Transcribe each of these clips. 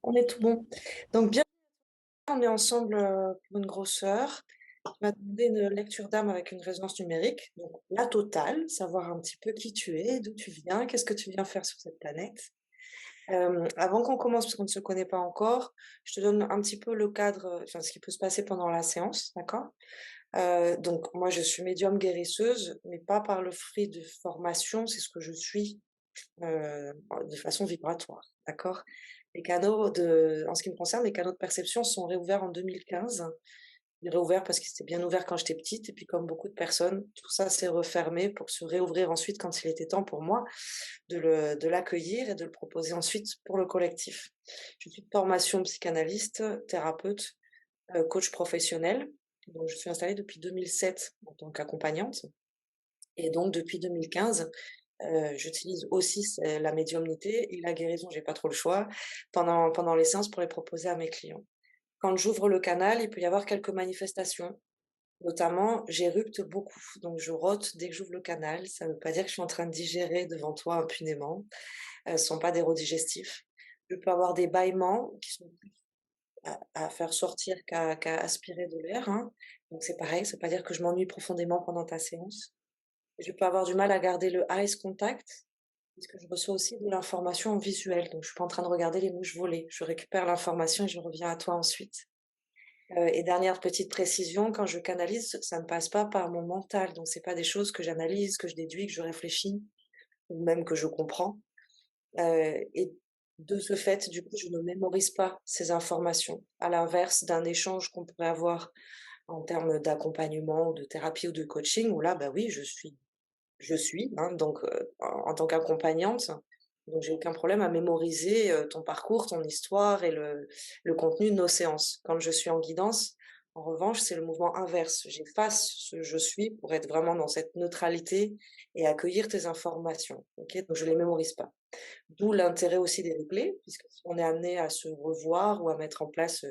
On est tout bon. Donc bien, on est ensemble, pour une grosse heure. Tu m'as demandé une lecture d'âme avec une résonance numérique, donc la totale, savoir un petit peu qui tu es, d'où tu viens, qu'est-ce que tu viens faire sur cette planète. Avant qu'on commence, parce qu'on ne se connaît pas encore, je te donne un petit peu le cadre, enfin ce qui peut se passer pendant la séance, d'accord? Donc moi je suis médium guérisseuse, mais pas par le fruit de formation, c'est ce que je suis, de façon vibratoire, d'accord? Les canaux de En ce qui me concerne, les canaux de perception sont réouverts en 2015. Réouverts parce qu'ils étaient bien ouverts quand j'étais petite et puis comme beaucoup de personnes, tout ça s'est refermé pour se réouvrir ensuite quand il était temps pour moi de l'accueillir et de le proposer ensuite pour le collectif. Je suis de formation psychanalyste, thérapeute, coach professionnel, donc je suis installée depuis 2007 en tant qu'accompagnante et donc depuis 2015, j'utilise aussi la médiumnité et la guérison, j'ai pas trop le choix, pendant les séances pour les proposer à mes clients. Quand j'ouvre le canal, il peut y avoir quelques manifestations, notamment j'éructe beaucoup, donc je rote dès que j'ouvre le canal. Ça ne veut pas dire que je suis en train de digérer devant toi impunément, ce sont pas des rots digestifs. Je peux avoir des bâillements qui sont plus à faire sortir qu'à aspirer de l'air, hein, donc c'est pareil, ça veut pas dire que je m'ennuie profondément pendant ta séance. Je peux avoir du mal à garder le eyes contact, puisque je reçois aussi de l'information en visuel, donc je suis pas en train de regarder les mouches voler. Je récupère l'information et je reviens à toi ensuite. Et dernière petite précision, quand je canalise, ça ne passe pas par mon mental, donc c'est pas des choses que j'analyse, que je déduis, que je réfléchis ou même que je comprends. Et de ce fait, du coup, je ne mémorise pas ces informations. À l'inverse d'un échange qu'on pourrait avoir en termes d'accompagnement ou de thérapie ou de coaching où là, bah, oui, je suis, hein, donc en tant qu'accompagnante, donc j'ai aucun problème à mémoriser, ton parcours, ton histoire et le contenu de nos séances. Quand je suis en guidance, en revanche, c'est le mouvement inverse. J'efface ce «je suis» pour être vraiment dans cette neutralité et accueillir tes informations, OK? Donc je les mémorise pas. D'où l'intérêt aussi des replays, puisque si on est amené à se revoir ou à mettre en place,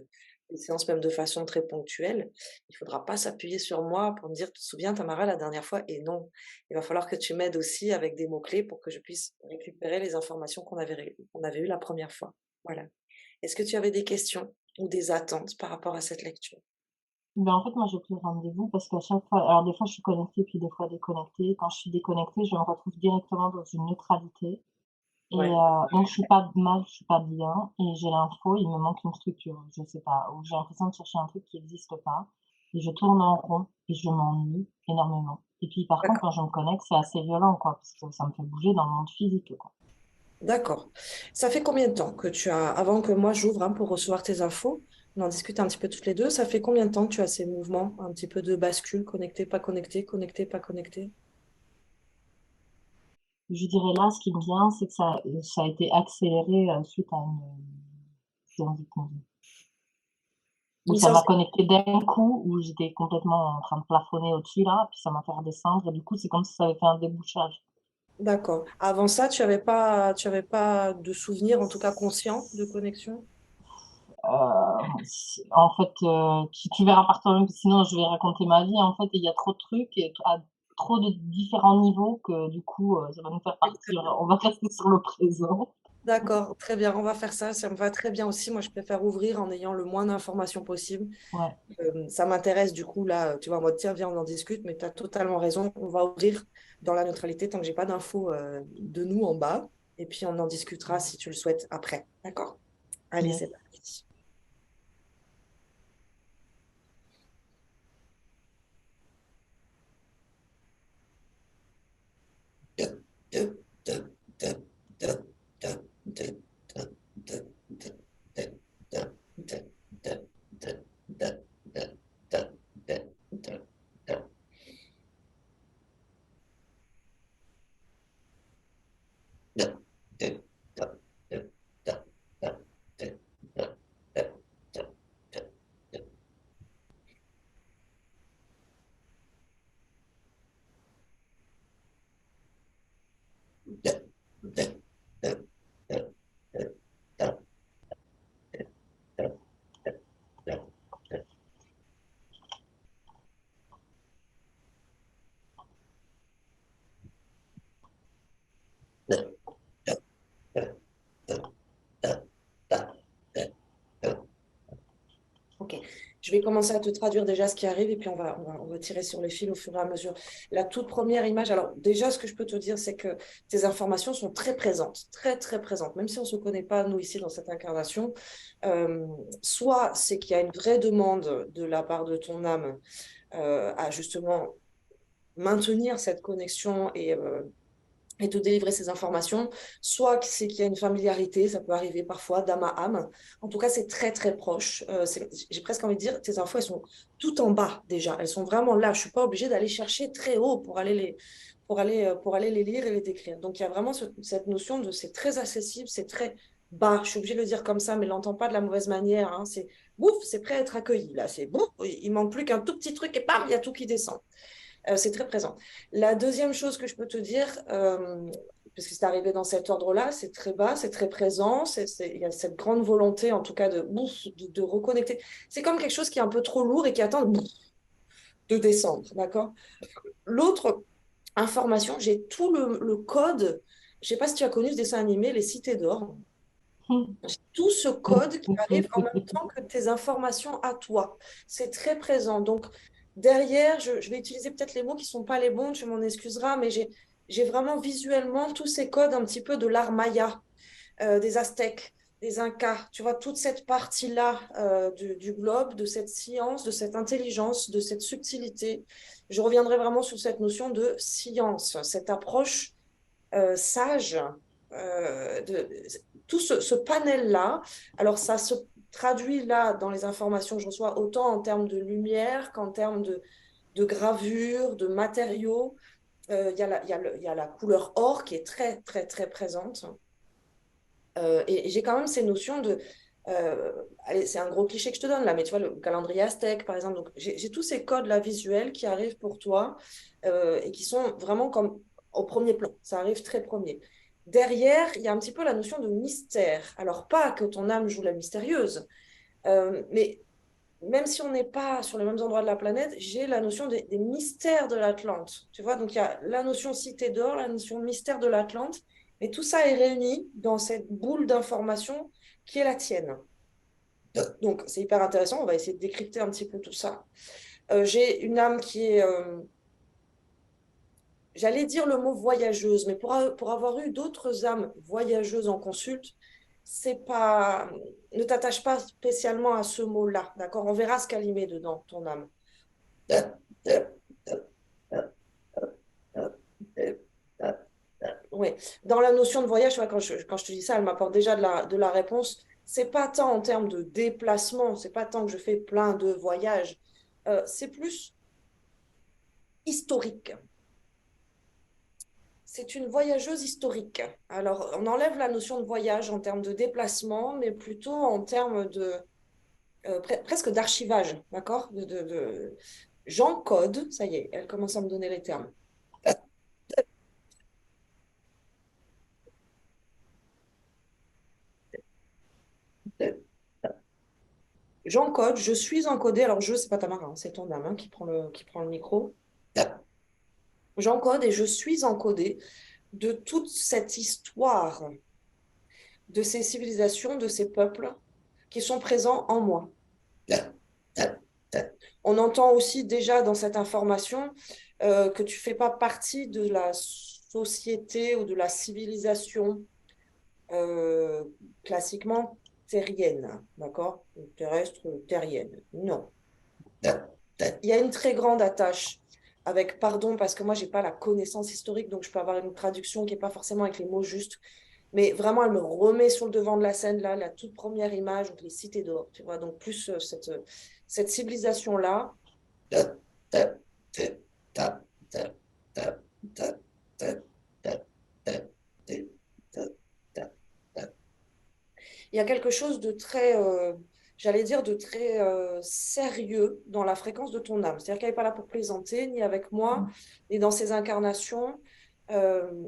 des séances même de façon très ponctuelle, il faudra pas s'appuyer sur moi pour me dire: «Tu te souviens Tamara la dernière fois?» et non, il va falloir que tu m'aides aussi avec des mots-clés pour que je puisse récupérer les informations qu'on avait eues la première fois. Voilà. Est-ce que tu avais des questions ou des attentes par rapport à cette lecture? Ben, en fait, moi, j'ai pris rendez-vous parce qu'à chaque fois alors des fois, je suis connectée, puis des fois déconnectée. Quand je suis déconnectée, je me retrouve directement dans une neutralité et Ouais, donc je suis pas mal, je suis pas bien et j'ai l'info, il me manque une structure, je sais pas, ou j'ai l'impression de chercher un truc qui existe pas et je tourne en rond et je m'ennuie énormément et puis, par contre, d'accord, quand je me connecte, c'est assez violent, quoi, parce que ça me fait bouger dans le monde physique, quoi. d'accord. Ça fait combien de temps que tu as avant que moi j'ouvre, hein, pour recevoir tes infos, on en discute un petit peu toutes les 2. Ça fait combien de temps que tu as ces mouvements un petit peu de bascule, connecté, pas connecté? Je dirais là, ce qui me vient, c'est que ça a été accéléré, suite à une séance d'hypnose. Où Une ça séance m'a connectée d'un coup, où j'étais complètement en train de plafonner au-dessus là, puis ça m'a fait redescendre et du coup, c'est comme si ça avait fait un débouchage. D'accord. Avant ça, tu avais pas de souvenir, en tout cas conscient, de connexion? Si en fait, tu verras par toi-même, sinon je vais raconter ma vie en fait et il y a trop de trucs et à trop de différents niveaux que du coup, ça va nous faire Oui, très partir bien. on va rester sur le présent. D'accord, très bien, on va faire ça, ça me va très bien aussi. Moi, je préfère ouvrir en ayant le moins d'informations possible. Ouais, Ça m'intéresse du coup là, tu vois, en mode: «Tiens, viens, on en discute», mais tu as totalement raison. On va ouvrir dans la neutralité tant que j'ai pas d'infos, de nous en bas et puis on en discutera si tu le souhaites après. D'accord? Allez, yes. c'est parti. Je vais commencer à te traduire déjà ce qui arrive et puis on va tirer sur les fils au fur et à mesure. La toute première image, alors déjà, ce que je peux te dire, c'est que tes informations sont très présentes, très, très présentes. Même si on ne se connaît pas, nous, ici, dans cette incarnation, euh, soit c'est qu'il y a une vraie demande de la part de ton âme à justement maintenir cette connexion et te délivrer ces informations, soit c'est qu'il y a une familiarité, ça peut arriver parfois d'âme à âme. En tout cas, c'est très, très proche. J'ai presque envie de dire, tes infos, elles sont tout en bas déjà. Elles sont vraiment là. Je ne suis pas obligée d'aller chercher très haut pour aller les lire et les décrire. Donc, il y a vraiment cette notion de c'est très accessible, c'est très bas. Je suis obligée de le dire comme ça, mais l'entends pas de la mauvaise manière. Hein. C'est bouf, c'est prêt à être accueilli. Là, c'est bouf, il manque plus qu'un tout petit truc et bam, il y a tout qui descend. C'est très présent. La deuxième chose que je peux te dire, parce que c'est arrivé dans cet ordre-là, c'est très bas, c'est très présent, il y a cette grande volonté, en tout cas, de reconnecter. C'est comme quelque chose qui est un peu trop lourd et qui attend de descendre, d'accord? L'autre information, j'ai tout le code. Je ne sais pas si tu as connu ce dessin animé, Les Cités d'Or. J'ai tout ce code qui arrive en même temps que tes informations à toi. C'est très présent. Donc, derrière, je vais utiliser peut-être les mots qui ne sont pas les bons, tu m'en excuseras, mais j'ai vraiment visuellement tous ces codes un petit peu de l'art maya, des Aztèques, des Incas. Tu vois, toute cette partie-là du globe, de cette science, de cette intelligence, de cette subtilité. Je reviendrai vraiment sur cette notion de science, cette approche sage, de tout ce panel-là. Alors, ça se traduit là dans les informations que je reçois, autant en termes de lumière qu'en termes de gravure, de matériaux. Il y a la couleur or qui est très, très, très présente. Et j'ai quand même ces notions de. Allez, c'est un gros cliché que je te donne là, mais tu vois, le calendrier aztèque, par exemple. Donc, j'ai tous ces codes-là visuels qui arrivent pour toi et qui sont vraiment comme au premier plan. Ça arrive très premier. Derrière, il y a un petit peu la notion de mystère. Alors, pas que ton âme joue la mystérieuse, mais même si on n'est pas sur les mêmes endroits de la planète, j'ai la notion des mystères de l'Atlante. Tu vois, donc il y a la notion cité d'or, la notion mystère de l'Atlante, mais tout ça est réuni dans cette boule d'information qui est la tienne. Donc c'est hyper intéressant, on va essayer de décrypter un petit peu tout ça. J'ai une âme qui est, j'allais dire le mot voyageuse, mais pour avoir eu d'autres âmes voyageuses en consulte, c'est pas, ne t'attache pas spécialement à ce mot-là, d'accord? On verra ce qu'elle y met dedans, ton âme. Oui, dans la notion de voyage, tu vois, quand je te dis ça, elle m'apporte déjà de la réponse. C'est pas tant en termes de déplacement, c'est pas tant que je fais plein de voyages, c'est plus historique. C'est une voyageuse historique. Alors, on enlève la notion de voyage en termes de déplacement, mais plutôt en termes de presque d'archivage, d'accord? J'encode, ça y est, elle commence à me donner les termes. J'encode, je suis encodée. Alors, c'est pas Tamara, hein, c'est ton âme hein, qui prend le micro. J'encode et je suis encodée de toute cette histoire, de ces civilisations, de ces peuples qui sont présents en moi. On entend aussi déjà dans cette information que tu ne fais pas partie de la société ou de la civilisation euh, classiquement terrienne, d'accord? Terrestre, terrienne. Non. Il y a une très grande attache avec, pardon, parce que moi, je n'ai pas la connaissance historique, donc je peux avoir une traduction qui n'est pas forcément avec les mots justes, mais vraiment, elle me remet sur le devant de la scène, là, la toute première image, donc les cités d'or, tu vois, donc plus cette civilisation-là. Il y a quelque chose de très, j'allais dire, de très sérieux dans la fréquence de ton âme. C'est-à-dire qu'elle n'est pas là pour plaisanter, ni avec moi, ni dans ses incarnations. Euh,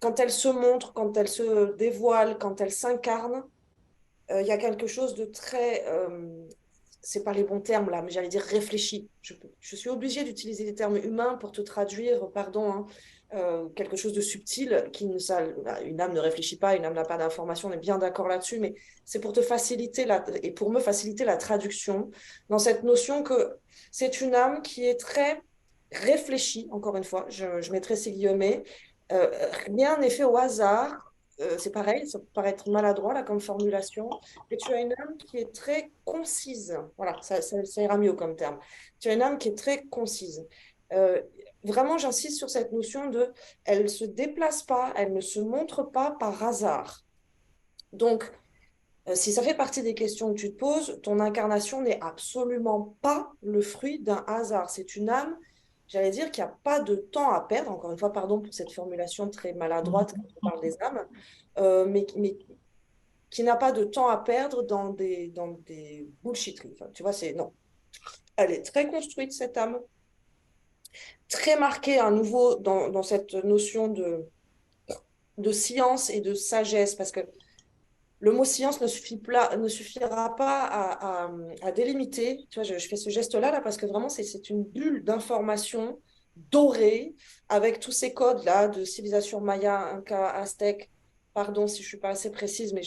Quand elle se montre, quand elle se dévoile, quand elle s'incarne, il y a quelque chose de très, c'est pas les bons termes là, mais j'allais dire réfléchi. Je suis obligée d'utiliser des termes humains pour te traduire, pardon, hein. quelque chose de subtil, une âme ne réfléchit pas, une âme n'a pas d'information, on est bien d'accord là-dessus, mais c'est pour te faciliter et pour me faciliter la traduction dans cette notion que c'est une âme qui est très réfléchie, encore une fois, je mettrai ces guillemets, euh, rien n'est fait au hasard. C'est pareil, ça peut paraître maladroit là comme formulation, mais tu as une âme qui est très concise. Voilà, ça ira mieux comme terme. Tu as une âme qui est très concise. Euh, Vraiment, j'insiste sur cette notion de, elle ne se déplace pas, elle ne se montre pas par hasard. Donc, si ça fait partie des questions que tu te poses, ton incarnation n'est absolument pas le fruit d'un hasard. C'est une âme, j'allais dire, qui n'a pas de temps à perdre. Encore une fois, pardon pour cette formulation très maladroite quand on parle des âmes, mais qui n'a pas de temps à perdre dans des bullshitteries. Enfin, tu vois, c'est non. Elle est très construite, cette âme, très marquée à nouveau dans cette notion de science et de sagesse, parce que le mot science ne suffira pas à délimiter. Tu vois, je fais ce geste-là là, parce que vraiment, c'est une bulle d'information dorée avec tous ces codes-là de civilisation maya, inca, aztèque. Pardon si je ne suis pas assez précise, mais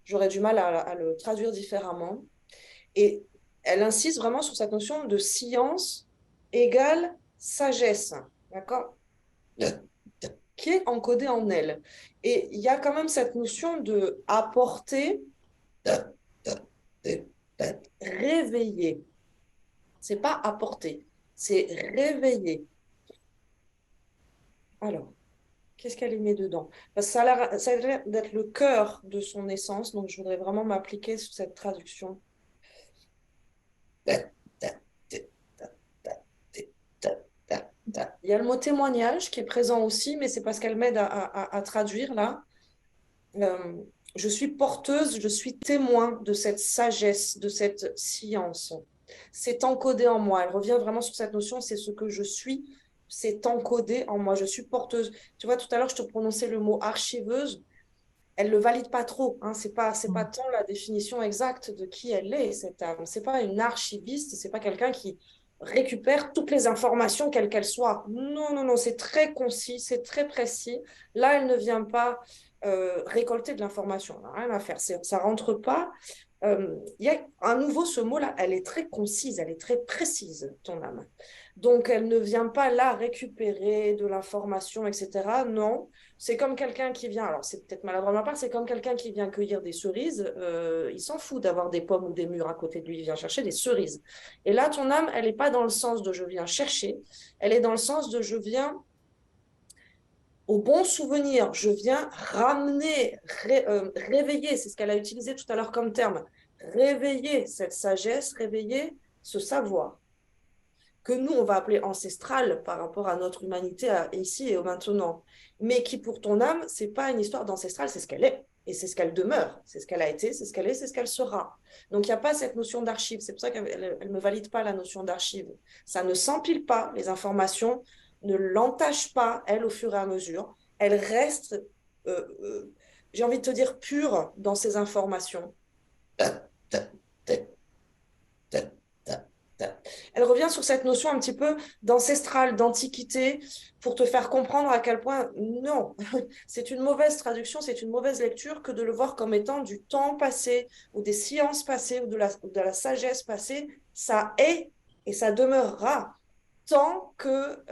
j'aurais du mal à le traduire différemment. Et elle insiste vraiment sur cette notion de science égale sagesse. D'accord? Qui est encodée en elle. Et il y a quand même cette notion de apporter, réveiller. C'est pas apporter, c'est réveiller. Alors, qu'est-ce qu'elle y met dedans? Parce que ça a l'air d'être le cœur de son essence, donc je voudrais vraiment m'appliquer sur cette traduction. Il y a le mot témoignage qui est présent aussi, mais c'est parce qu'elle m'aide à traduire là. Euh, je suis porteuse, je suis témoin de cette sagesse, de cette science. C'est encodé en moi. Elle revient vraiment sur cette notion, c'est ce que je suis, c'est encodé en moi. Je suis porteuse. Tu vois, tout à l'heure, je te prononçais le mot archiveuse. Elle ne le valide pas trop. Hein. C'est pas tant la définition exacte de qui elle est, cette âme. C'est pas une archiviste, c'est pas quelqu'un qui récupère toutes les informations, quelles qu'elles soient. Non, non, non, c'est très concis, c'est très précis. Là, elle ne vient pas récolter de l'information. On n'a rien à faire. Ça rentre pas. Il y a à nouveau ce mot-là, elle est très concise, elle est très précise, ton âme. Donc, elle ne vient pas là récupérer de l'information, etc. Non, c'est comme quelqu'un qui vient, alors c'est peut-être maladroit de ma part, c'est comme quelqu'un qui vient cueillir des cerises. Il s'en fout d'avoir des pommes ou des mûres à côté de lui, il vient chercher des cerises. Et là, ton âme, elle n'est pas dans le sens de je viens chercher, elle est dans le sens de je viens au bon souvenir, je viens ramener, réveiller, c'est ce qu'elle a utilisé tout à l'heure comme terme, réveiller cette sagesse, réveiller ce savoir que nous, on va appeler ancestral par rapport à notre humanité ici et au maintenant. Mais qui, pour ton âme, c'est pas une histoire d'ancestral, c'est ce qu'elle est. Et c'est ce qu'elle demeure. C'est ce qu'elle a été, c'est ce qu'elle est, c'est ce qu'elle sera. Donc, il n'y a pas cette notion d'archive. C'est pour ça qu'elle ne me valide pas la notion d'archive. Ça ne s'empile pas, les informations ne l'entachent pas, elle, au fur et à mesure. Elle reste, euh, euh, j'ai envie de te dire, pure dans ses informations. Elle revient sur cette notion un petit peu d'ancestral, d'antiquité, pour te faire comprendre à quel point, non, c'est une mauvaise traduction, c'est une mauvaise lecture que de le voir comme étant du temps passé, ou des sciences passées, ou de la sagesse passée. Ça est et ça demeurera tant que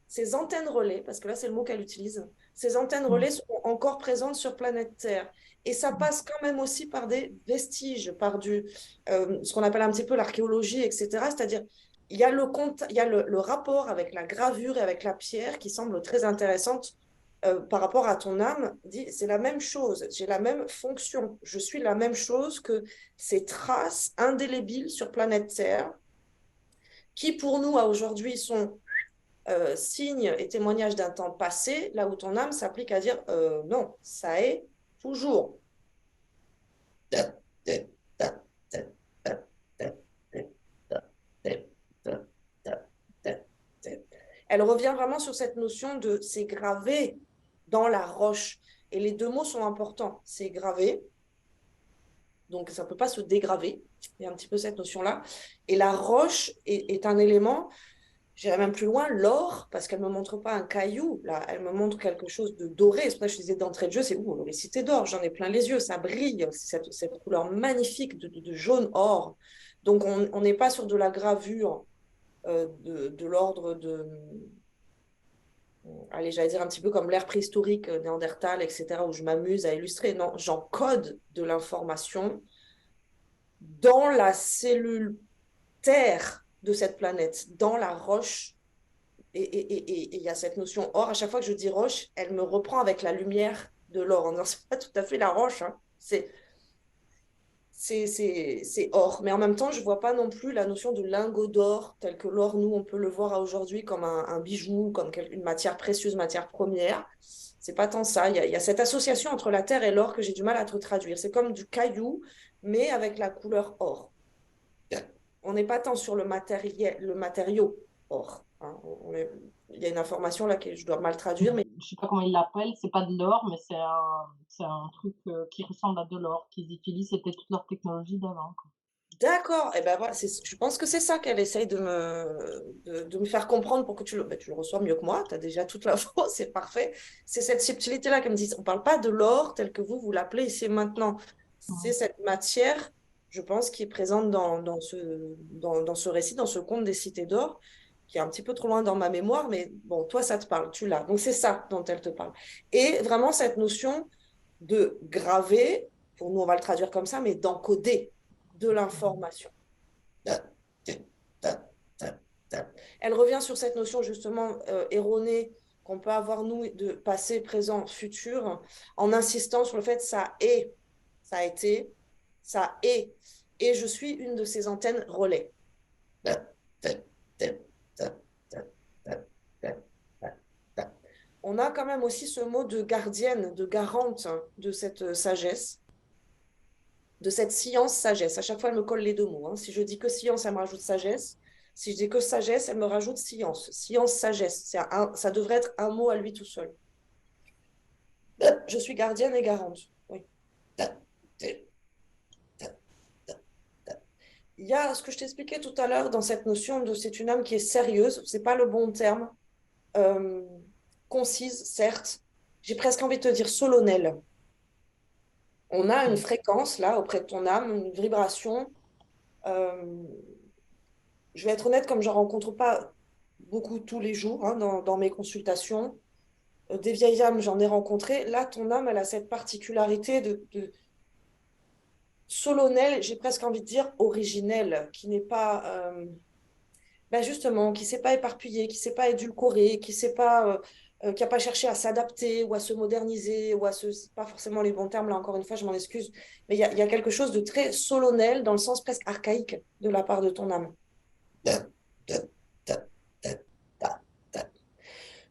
ces antennes relais, parce que là c'est le mot qu'elle utilise, ces antennes relais seront encore présentes sur planète Terre. Et ça passe quand même aussi par des vestiges, par ce qu'on appelle un petit peu l'archéologie, etc. C'est-à-dire, il y a le rapport avec la gravure et avec la pierre qui semble très intéressante par rapport à ton âme. C'est la même chose, j'ai la même fonction, je suis la même chose que ces traces indélébiles sur planète Terre qui pour nous à aujourd'hui sont signes et témoignages d'un temps passé, là où ton âme s'applique à dire non, ça est toujours. Elle revient vraiment sur cette notion de c'est gravé dans la roche. Et les deux mots sont importants. C'est gravé, donc ça ne peut pas se dégraver. Il y a un petit peu cette notion-là. Et la roche est un élément. J'irais même plus loin, l'or, parce qu'elle ne me montre pas un caillou, là, elle me montre quelque chose de doré. C'est pour ça que je disais d'entrée de jeu, c'est où les cités d'or, j'en ai plein les yeux, ça brille, c'est cette couleur magnifique de jaune or. Donc on n'est pas sur de la gravure de l'ordre de, allez, j'allais dire un petit peu comme l'ère préhistorique, Néandertal, etc., où je m'amuse à illustrer. Non, j'encode de l'information dans la cellule terre de cette planète, dans la roche. Et il y a cette notion or. À chaque fois que je dis roche, elle me reprend avec la lumière de l'or. Non, c'est pas tout à fait la roche, hein. C'est or. Mais en même temps, je vois pas non plus la notion de lingot d'or, tel que l'or, nous, on peut le voir aujourd'hui comme un bijou, comme une matière précieuse, matière première. C'est pas tant ça. Il y a cette association entre la terre et l'or que j'ai du mal à te traduire. C'est comme du caillou, mais avec la couleur or. On n'est pas tant sur le matériau or, hein. Il y a une information là que je dois mal traduire, mais Je sais pas comment ils l'appellent, c'est pas de l'or, mais c'est un truc qui ressemble à de l'or qu'ils utilisent. C'était toute leur technologie d'avant, quoi. d'accord. Et ben voilà, je pense que c'est ça qu'elle essaye de me faire comprendre pour que tu le reçois mieux que moi. Tu as déjà toute l'info, c'est parfait. C'est cette subtilité-là qu'elle me dit. On ne parle pas de l'or tel que vous l'appelez ici et maintenant. C'est Mhm. cette matière, je pense, qui est présente dans ce récit, dans ce conte des cités d'or, qui est un petit peu trop loin dans ma mémoire, mais bon, toi, ça te parle, tu l'as. Donc c'est ça dont elle te parle. Et vraiment cette notion de graver, pour nous, on va le traduire comme ça, mais d'encoder de l'information. Elle revient sur cette notion justement erronée qu'on peut avoir, nous, de passé, présent, futur, en insistant sur le fait que ça est, ça a été, ça est, et je suis une de ces antennes relais. On a quand même aussi ce mot de gardienne, de garante de cette sagesse, de cette science-sagesse. À chaque fois, elle me colle les deux mots, hein. Si je dis que science, elle me rajoute sagesse. Si je dis que sagesse, elle me rajoute science. Science-sagesse, ça devrait être un mot à lui tout seul. Je suis gardienne et garante. Oui. Il y a ce que je t'expliquais tout à l'heure dans cette notion de c'est une âme qui est sérieuse, c'est pas le bon terme, euh, concise, certes. J'ai presque envie de te dire solennelle. On a une Ok. fréquence là auprès de ton âme, une vibration. euh, je vais être honnête, comme je ne rencontre pas beaucoup tous les jours, hein, dans mes consultations, des vieilles âmes, j'en ai rencontré. Là, ton âme, elle a cette particularité de solennelle, j'ai presque envie de dire originelle, qui n'est pas, ben justement, qui ne s'est pas éparpillée, qui ne s'est pas édulcorée, qui n'a pas cherché à s'adapter ou à se moderniser, ou à se... C'est pas forcément les bons termes, là, encore une fois, je m'en excuse, mais il y a quelque chose de très solennel, dans le sens presque archaïque, de la part de ton âme.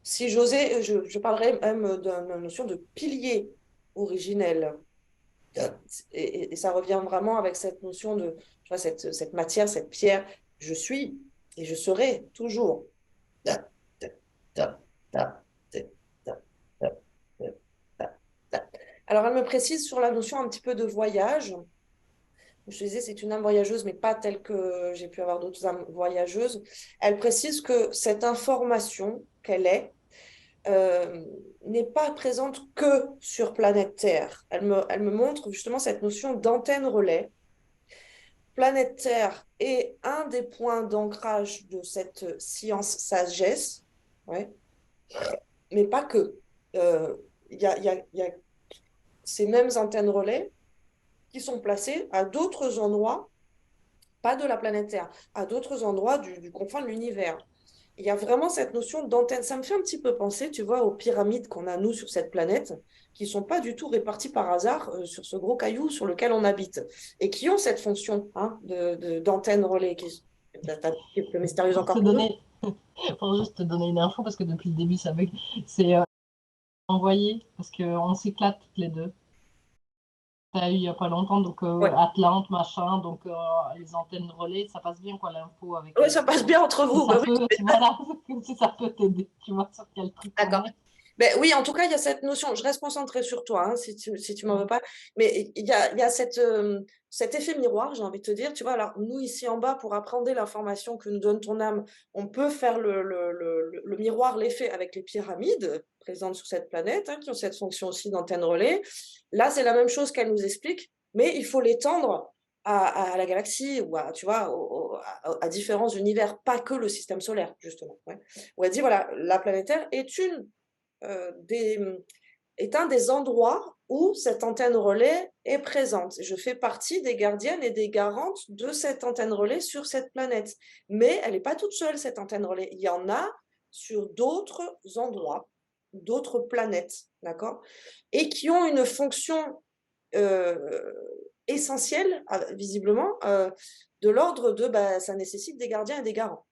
Si j'osais, je parlerais même d'une notion de pilier originel. Et ça revient vraiment avec cette notion de, tu vois, cette matière, cette pierre. Je suis et je serai toujours. Alors, elle me précise sur la notion un petit peu de voyage. Je te disais, c'est une âme voyageuse, mais pas telle que j'ai pu avoir d'autres âmes voyageuses. Elle précise que cette information qu'elle est, euh, n'est pas présente que sur planète Terre. Elle me montre justement cette notion d'antenne relais. Planète Terre est un des points d'ancrage de cette science sagesse, ouais, mais pas que. Il y a ces mêmes antennes relais qui sont placées à d'autres endroits, pas de la planète Terre, à d'autres endroits du confin de l'univers. Il y a vraiment cette notion d'antenne. Ça me fait un petit peu penser, tu vois, aux pyramides qu'on a, nous, sur cette planète, qui ne sont pas du tout réparties par hasard sur ce gros caillou sur lequel on habite, et qui ont cette fonction, hein, d'antenne relais, qui est plus mystérieuse Pour encore te que nous. donner, pour juste te donner une info, parce que depuis le début, ça bug, c'est envoyé, parce qu'on s'éclate toutes les deux. T'as eu il y a pas longtemps, donc Ouais. Atlante, machin, donc les antennes relais, ça passe bien, quoi, l'info avec Oui, elle. ça passe bien entre Si vous. ça Bah oui, peut, voilà, si ça peut t'aider, tu vois, sur quel truc on d'accord. est. Ben oui, en tout cas, il y a cette notion, je reste concentrée sur toi, hein, si tu m'en veux pas, mais il y a cette, cet effet miroir, j'ai envie de te dire, tu vois? Alors nous, ici en bas, pour appréhender l'information que nous donne ton âme, on peut faire le miroir, l'effet avec les pyramides présentes sur cette planète, hein, qui ont cette fonction aussi d'antenne relais. Là, c'est la même chose qu'elle nous explique, mais il faut l'étendre à la galaxie ou à, tu vois, à différents univers, pas que le système solaire, justement, ouais. Où elle dit, voilà, la planète Terre est des, est un des endroits où cette antenne relais est présente. Je fais partie des gardiennes et des garantes de cette antenne relais sur cette planète. Mais elle n'est pas toute seule, cette antenne relais. Il y en a sur d'autres endroits, d'autres planètes, d'accord? Et qui ont une fonction euh, essentielle, visiblement, de l'ordre de, bah, ça nécessite des gardiens et des garants.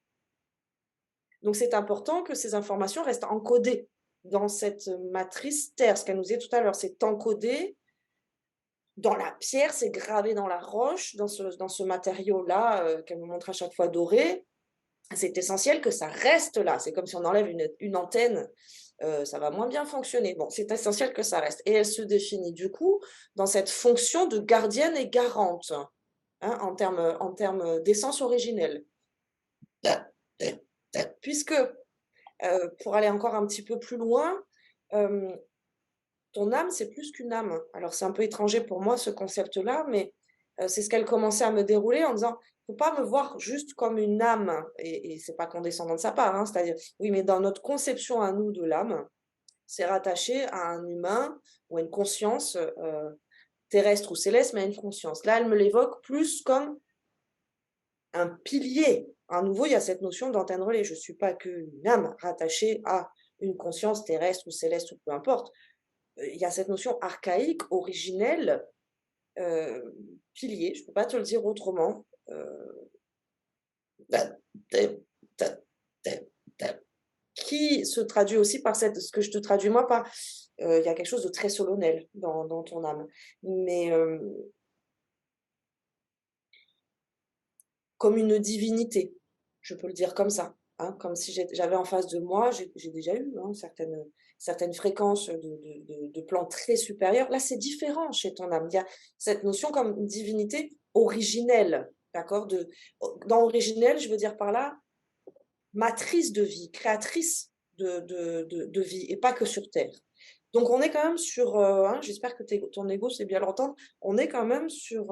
Donc c'est important que ces informations restent encodées dans cette matrice Terre. Ce qu'elle nous disait tout à l'heure, c'est encodé dans la pierre, c'est gravé dans la roche, dans ce matériau-là qu'elle me montre à chaque fois doré. C'est essentiel que ça reste là. C'est comme si on enlève une antenne, ça va moins bien fonctionner. Bon, c'est essentiel que ça reste. Et elle se définit du coup dans cette fonction de gardienne et garante, hein, en termes d'essence originelle. Puisque pour aller encore un petit peu plus loin, ton âme, c'est plus qu'une âme. Alors, c'est un peu étranger pour moi, ce concept-là, mais c'est ce qu'elle commençait à me dérouler en disant, faut pas me voir juste comme une âme, et c'est pas condescendant de sa part, hein, c'est-à-dire, oui, mais dans notre conception à nous de l'âme, c'est rattaché à un humain ou à une conscience terrestre ou céleste, mais à une conscience. Là, elle me l'évoque plus comme un pilier. À nouveau, il y a cette notion d'antenne relais. Je ne suis pas qu'une âme rattachée à une conscience terrestre ou céleste ou peu importe. Il y a cette notion archaïque, originelle, pilier, je ne peux pas te le dire autrement, qui se traduit aussi par ce que je te traduis moi par, il y a quelque chose de très solennel dans ton âme. Mais comme une divinité, je peux le dire comme ça, hein, comme si j'avais en face de moi, j'ai déjà eu, hein, certaines fréquences de plans très supérieurs. Là, c'est différent chez ton âme. Il y a cette notion comme une divinité originelle, d'accord? Dans originelle, je veux dire par là, matrice de vie, créatrice de vie, et pas que sur Terre. Donc on est quand même sur, hein, j'espère que ton ego sait bien l'entendre, on est quand même sur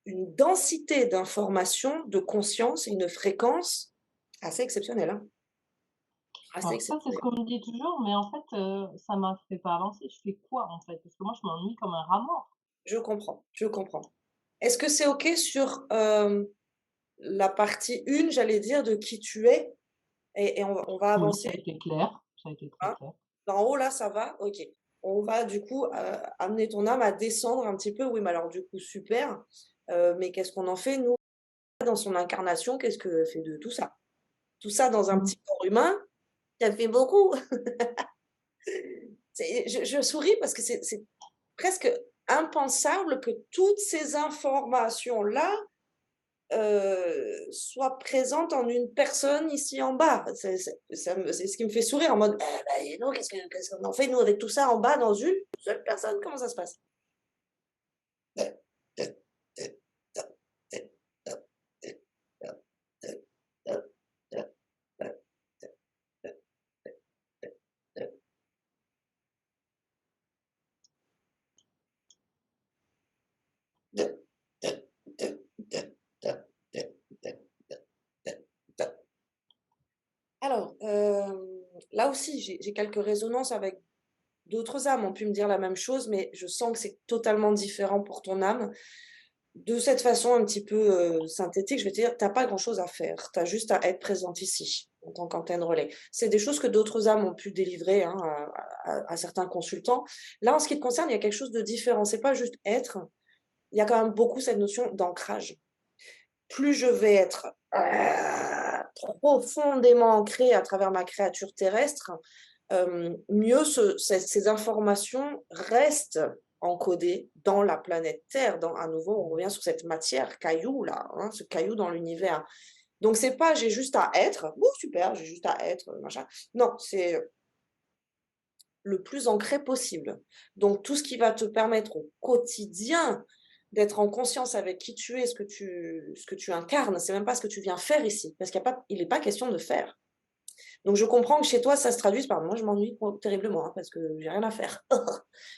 une densité d'informations, de conscience et une fréquence assez exceptionnelle, hein, assez Alors ça, c'est ce exceptionnelle. qu'on me dit toujours, mais en fait, ça m'a fait pas avancer. Je fais quoi, en fait? Parce que moi, je m'ennuie comme un rat mort. Je comprends, je comprends. Est-ce que c'est OK sur, la partie 1, j'allais dire, de qui tu es? Et on va Oui, avancer, ça a été clair, ça a été très hein. clair. D'en haut là, ça va? OK. On va du coup, amener ton âme à descendre un petit peu. Oui, mais alors du coup super, mais qu'est-ce qu'on en fait nous, dans son incarnation? Qu'est-ce qu'elle fait de tout ça? Tout ça dans un Mmh. petit corps humain, ça fait beaucoup. Je souris parce que c'est presque impensable que toutes ces informations-là, soient présentes en une personne ici en bas. C'est ce qui me fait sourire en mode: bah, dis donc, qu'est-ce qu'on en fait nous avec tout ça en bas dans une seule personne? Comment ça se passe?» Alors, là aussi, j'ai quelques résonances avec d'autres âmes ont pu me dire la même chose, mais je sens que c'est totalement différent pour ton âme. De cette façon un petit peu, synthétique, je vais te dire, tu as pas grand-chose à faire. Tu as juste à être présente ici, en tant qu'antenne relais. C'est des choses que d'autres âmes ont pu délivrer, hein, à certains consultants. Là, en ce qui te concerne, il y a quelque chose de différent. C'est pas juste être, il y a quand même beaucoup cette notion d'ancrage. Plus je vais être, profondément ancrée à travers ma créature terrestre, mieux ces informations restent encodées dans la planète Terre. À nouveau, on revient sur cette matière, caillou là, hein, ce caillou dans l'univers. Donc c'est pas j'ai juste à être, super, j'ai juste à être, machin. Non, c'est le plus ancré possible. Donc tout ce qui va te permettre au quotidien d'être en conscience avec qui tu es, ce que tu incarnes, c'est même pas ce que tu viens faire ici, parce qu'il est pas question de faire. Donc je comprends que chez toi, ça se traduise par: «Moi, je m'ennuie terriblement, hein, parce que j'ai rien à faire»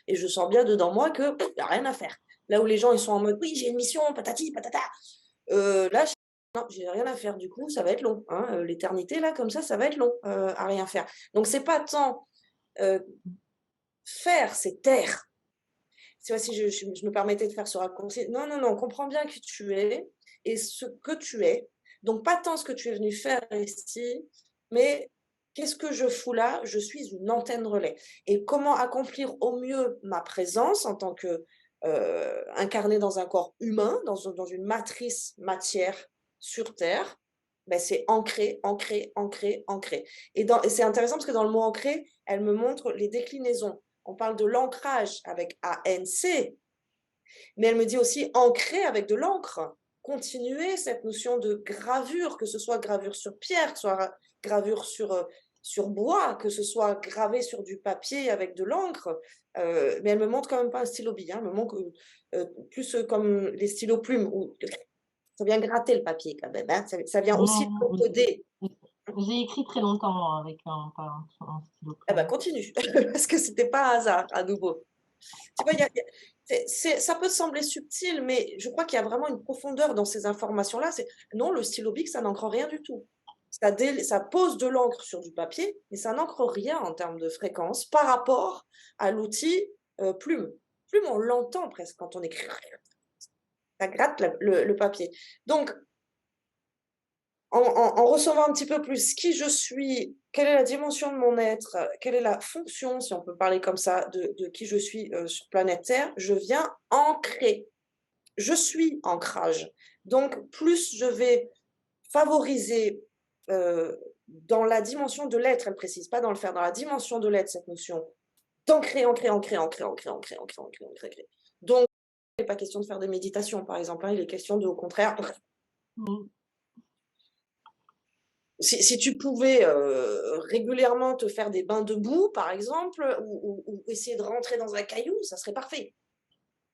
et je sens bien dedans moi que, il y a rien à faire. Là où les gens, ils sont en mode: «Oui, j'ai une mission, patati patata», là, non, j'ai rien à faire, du coup, ça va être long, hein, l'éternité là, comme ça va être long, à rien faire. Donc c'est pas tant, heu, faire, c'est taire. Tu vois, si je me permettais de faire ce raccourci, non, non, non, comprends bien qui tu es et ce que tu es. Donc pas tant ce que tu es venu faire ici, mais qu'est-ce que je fous là? Je suis une antenne relais et comment accomplir au mieux ma présence en tant que, incarnée dans un corps humain, dans une matrice matière sur terre, ben c'est ancré, ancré, ancré, ancré et c'est intéressant parce que dans le mot «ancré», elle me montre les déclinaisons. On parle de l'ancrage avec ANC, mais elle me dit aussi ancrer avec de l'encre. Continuer cette notion de gravure, que ce soit gravure sur pierre, que ce soit gravure sur bois, que ce soit gravé sur du papier avec de l'encre. Mais elle me montre quand même pas un stylo bille, hein, elle me montre plus comme les stylos plumes, où ça vient gratter le papier quand même, hein, ça vient aussi Non, l'encoder. j'ai écrit très longtemps avec un stylo Eh ben plume. continue, parce que c'était pas un hasard à nouveau. Tu vois, ça peut sembler subtil, mais je crois qu'il y a vraiment une profondeur dans ces informations-là. C'est non, le stylo bic, ça n'encre rien du tout. Ça pose de l'encre sur du papier, mais ça n'encre rien en termes de fréquence par rapport à l'outil plume. Plume, on l'entend presque quand on écrit. Ça gratte le papier. Donc, en recevant un petit peu plus qui je suis, quelle est la dimension de mon être, quelle est la fonction, si on peut parler comme ça, de qui je suis, sur planète Terre, je viens ancrer. Je suis ancrage. Donc plus je vais favoriser, dans la dimension de l'être, elle précise, pas dans le faire, dans la dimension de l'être, cette notion d'ancrer, ancrer, ancrer, ancrer, ancrer, ancrer, ancrer, ancrer, ancrer, ancrer. Donc il n'est pas question de faire des méditations, par exemple, hein, il est question de, au contraire, Mmh. si tu pouvais, régulièrement te faire des bains de boue, par exemple, ou essayer de rentrer dans un caillou, ça serait parfait.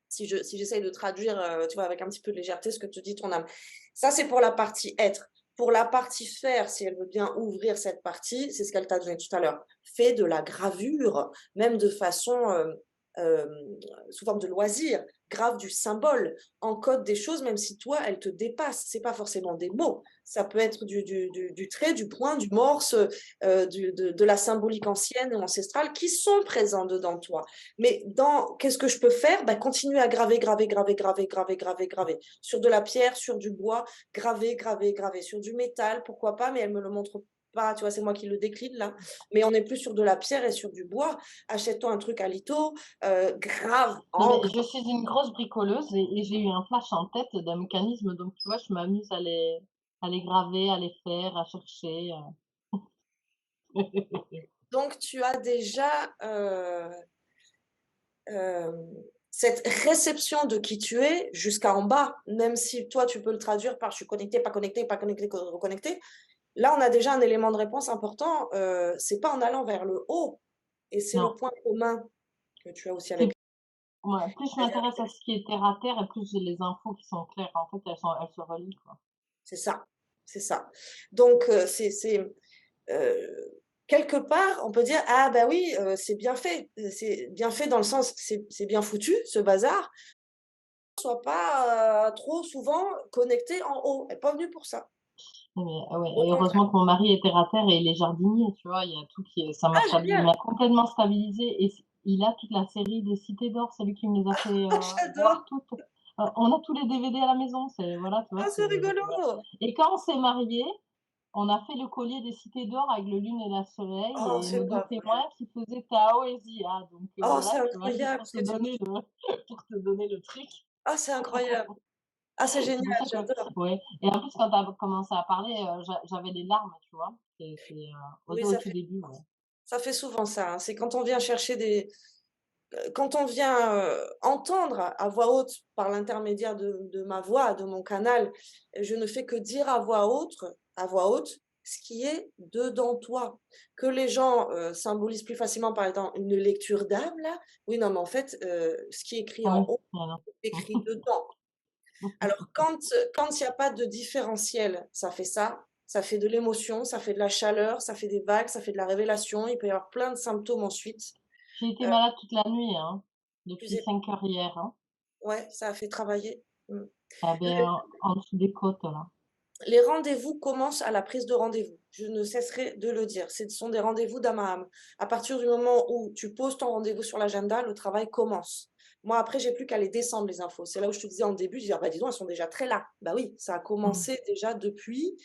Si j'essaye de traduire, tu vois, avec un petit peu de légèreté ce que te dit ton âme. Ça, c'est pour la partie être. Pour la partie faire, si elle veut bien ouvrir cette partie, c'est ce qu'elle t'a donné tout à l'heure. Fais de la gravure, même de façon, hem, sous forme de loisir. Grave du symbole, encode des choses, même si toi, elles te dépassent. C'est pas forcément des mots. Ça peut être du trait, du point, du morse, de la symbolique ancienne ou ancestrale qui sont présents dedans toi. Mais dans qu'est-ce que je peux faire? Bah, continuer à graver, graver, graver, graver, graver, graver, graver. Sur de la pierre, sur du bois, graver, graver, graver. Sur du métal, pourquoi pas, mais elle me le montre pas, tu vois? C'est moi qui le décline là. Mais on est plus sur de la pierre et sur du bois. Achète-toi un truc à litho, grave, Non, mais encre. je suis une grosse bricoleuse et j'ai eu un flash en tête d'un mécanisme, donc tu vois, je m'amuse à les graver, à les faire, à chercher, Donc tu as déjà, hem, cette réception de qui tu es jusqu'à en bas, même si toi tu peux le traduire par: «Je suis connecté, pas connecté, pas connecté, reconnecté». Là, on a déjà un élément de réponse important, c'est pas en allant vers le haut et c'est le Non, point commun que tu as aussi c'est avec ouais, plus je m'intéresse à ce qui est terre à terre et plus j'ai les infos qui sont claires. En fait, elles se relient, quoi. c'est ça, c'est ça. Donc quelque part, on peut dire: «Ah bah oui, c'est bien fait dans le sens, c'est bien foutu ce bazar, sois pas, trop souvent connecté en haut, elle est pas venue pour ça». Mais ah ouais Au et contraire. heureusement que mon mari est terre à terre et il est jardinier, tu vois? Il y a tout qui est ça Ah il génial! m'a complètement stabilisée et il a toute la série des Cités d'or, c'est lui qui me les a fait, J'adore! voir toutes. On a tous les DVD à la maison, c'est voilà, tu vois? Ah, c'est rigolo! Voilà et quand on s'est mariés, on a fait le collier des Cités d'or avec le lune et la soleil Oh, et c'est nos 2 pas témoins vrai. qui faisaient Tao et Zia donc Oh, voilà, c'est tu vois? Juste incroyable pour ce te que tu me donner dis. le pour te donner le truc. Ah, c'est incroyable! Ah, c'est C'est génial, pour ça que j'adore. ouais et en plus quand tu as commencé à parler, j'avais les larmes, tu vois? Oui, Au tout début, ouais. ça fait souvent ça, hein. C'est quand on vient chercher quand on vient, entendre à voix haute par l'intermédiaire de ma voix, de mon canal, je ne fais que dire à voix haute, ce qui est dedans toi. Que les gens, symbolisent plus facilement par exemple une lecture d'âme là, oui, non, mais en fait, ce qui est écrit en Oui, haut, voilà. est écrit dedans. Alors quand il y a pas de différentiel, ça fait de l'émotion, ça fait de la chaleur, ça fait des vagues, ça fait de la révélation, il peut y avoir plein de symptômes ensuite, J'ai été heu, malade toute la nuit, hein, plus depuis é 5 heures hier, hein. ouais, ça a fait travailler. Ah beh, en dessous des côtes, là. Les rendez-vous commencent à la prise de rendez-vous. Je ne cesserai de le dire. Ce sont des rendez-vous d'âme à âme. À partir du moment où tu poses ton rendez-vous sur l'agenda, le travail commence. Moi, après, j'ai plus qu'à les descendre, les infos. C'est là où je te disais en début, je dis: «Ah bah, dis donc, elles sont déjà très là». Bah oui, ça a Mmh. commencé déjà depuis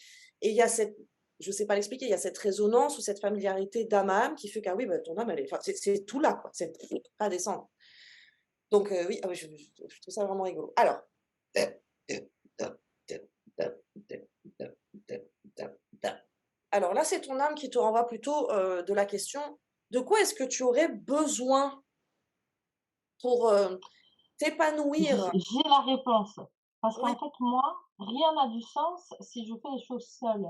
et il y a cette je sais pas l'expliquer, il y a cette résonance ou cette familiarité d'âme à âme qui fait qu'ah oui, bah, ton âme, elle est enfin, c'est tout là, quoi. C'est pas à descendre. Donc oui, ah oui, je trouve ça vraiment rigolo. Alors alors là, c'est ton âme qui te renvoie plutôt, de la question: de quoi est-ce que tu aurais besoin pour, t'épanouir? J'ai la réponse. Parce Oui, qu'en fait, moi, rien n'a du sens si je fais les choses seule.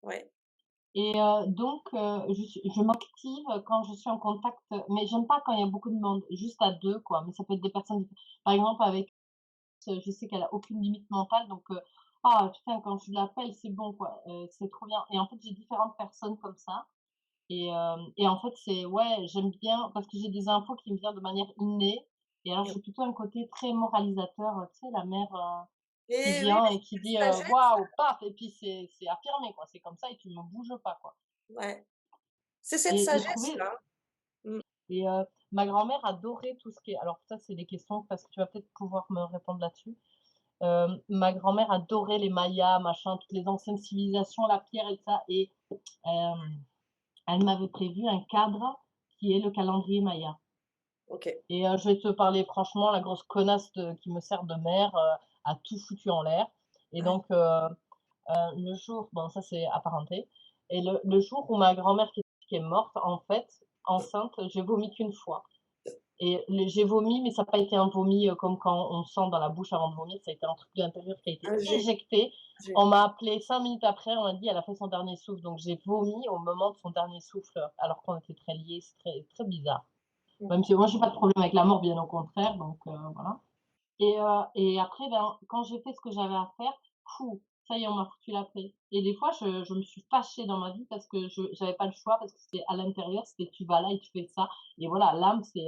ouais, Et donc je m'active quand je suis en contact, mais j'aime pas quand il y a beaucoup de monde, juste à 2 quoi, mais ça peut être des personnes par exemple avec je sais qu'elle a aucune limite mentale donc ah putain quand je l'appelle c'est bon quoi, c'est trop bien et en fait j'ai différentes personnes comme ça et en fait c'est ouais, j'aime bien parce que j'ai des infos qui me viennent de manière innée et alors j'ai plutôt un côté très moralisateur, tu sais la mère, qui et oui, vient mais et qui c'est dit, la sagesse, «Waouh, paf» et puis c'est affirmé quoi, c'est comme ça et tu ne bouges pas quoi. ouais. C'est cette Et trouver sagesse-là. Mmh, et ma grand-mère adorait tout ce qui est alors ça, c'est des questions parce que tu vas peut-être pouvoir me répondre là-dessus. Ma grand-mère adorait les Mayas, machin, toutes les anciennes civilisations, la pierre et ça et hem, elle m'avait prévu un cadre qui est le calendrier maya OK. et je vais te parler franchement, la grosse connasse de qui me sert de mère, a tout foutu en l'air et Ouais, donc le jour bon ça c'est apparenté et le jour où ma grand-mère qui est morte, en fait, enceinte, j'ai vomi qu'une fois. Et les j'ai vomi, mais ça a pas été un vomi, comme quand on sent dans la bouche avant de vomir, ça a été un truc de l'intérieur qui a été un jet, éjecté. jet. On m'a appelé 5 minutes après, on m'a dit: «Elle a fait son dernier souffle», donc j'ai vomi au moment de son dernier souffle, alors qu'on était très liés, c'est très très bizarre. Mmh. Même si moi j'ai pas de problème avec la mort, bien au contraire, donc voilà. Et après, ben, quand j'ai fait ce que j'avais à faire, fou, ça y est, on m'a foutu la paix. Et des fois, je me suis fâchée dans ma vie parce que je j'avais pas le choix, parce que c'était à l'intérieur, c'était tu vas là et tu fais ça. Et voilà, l'âme, c'est,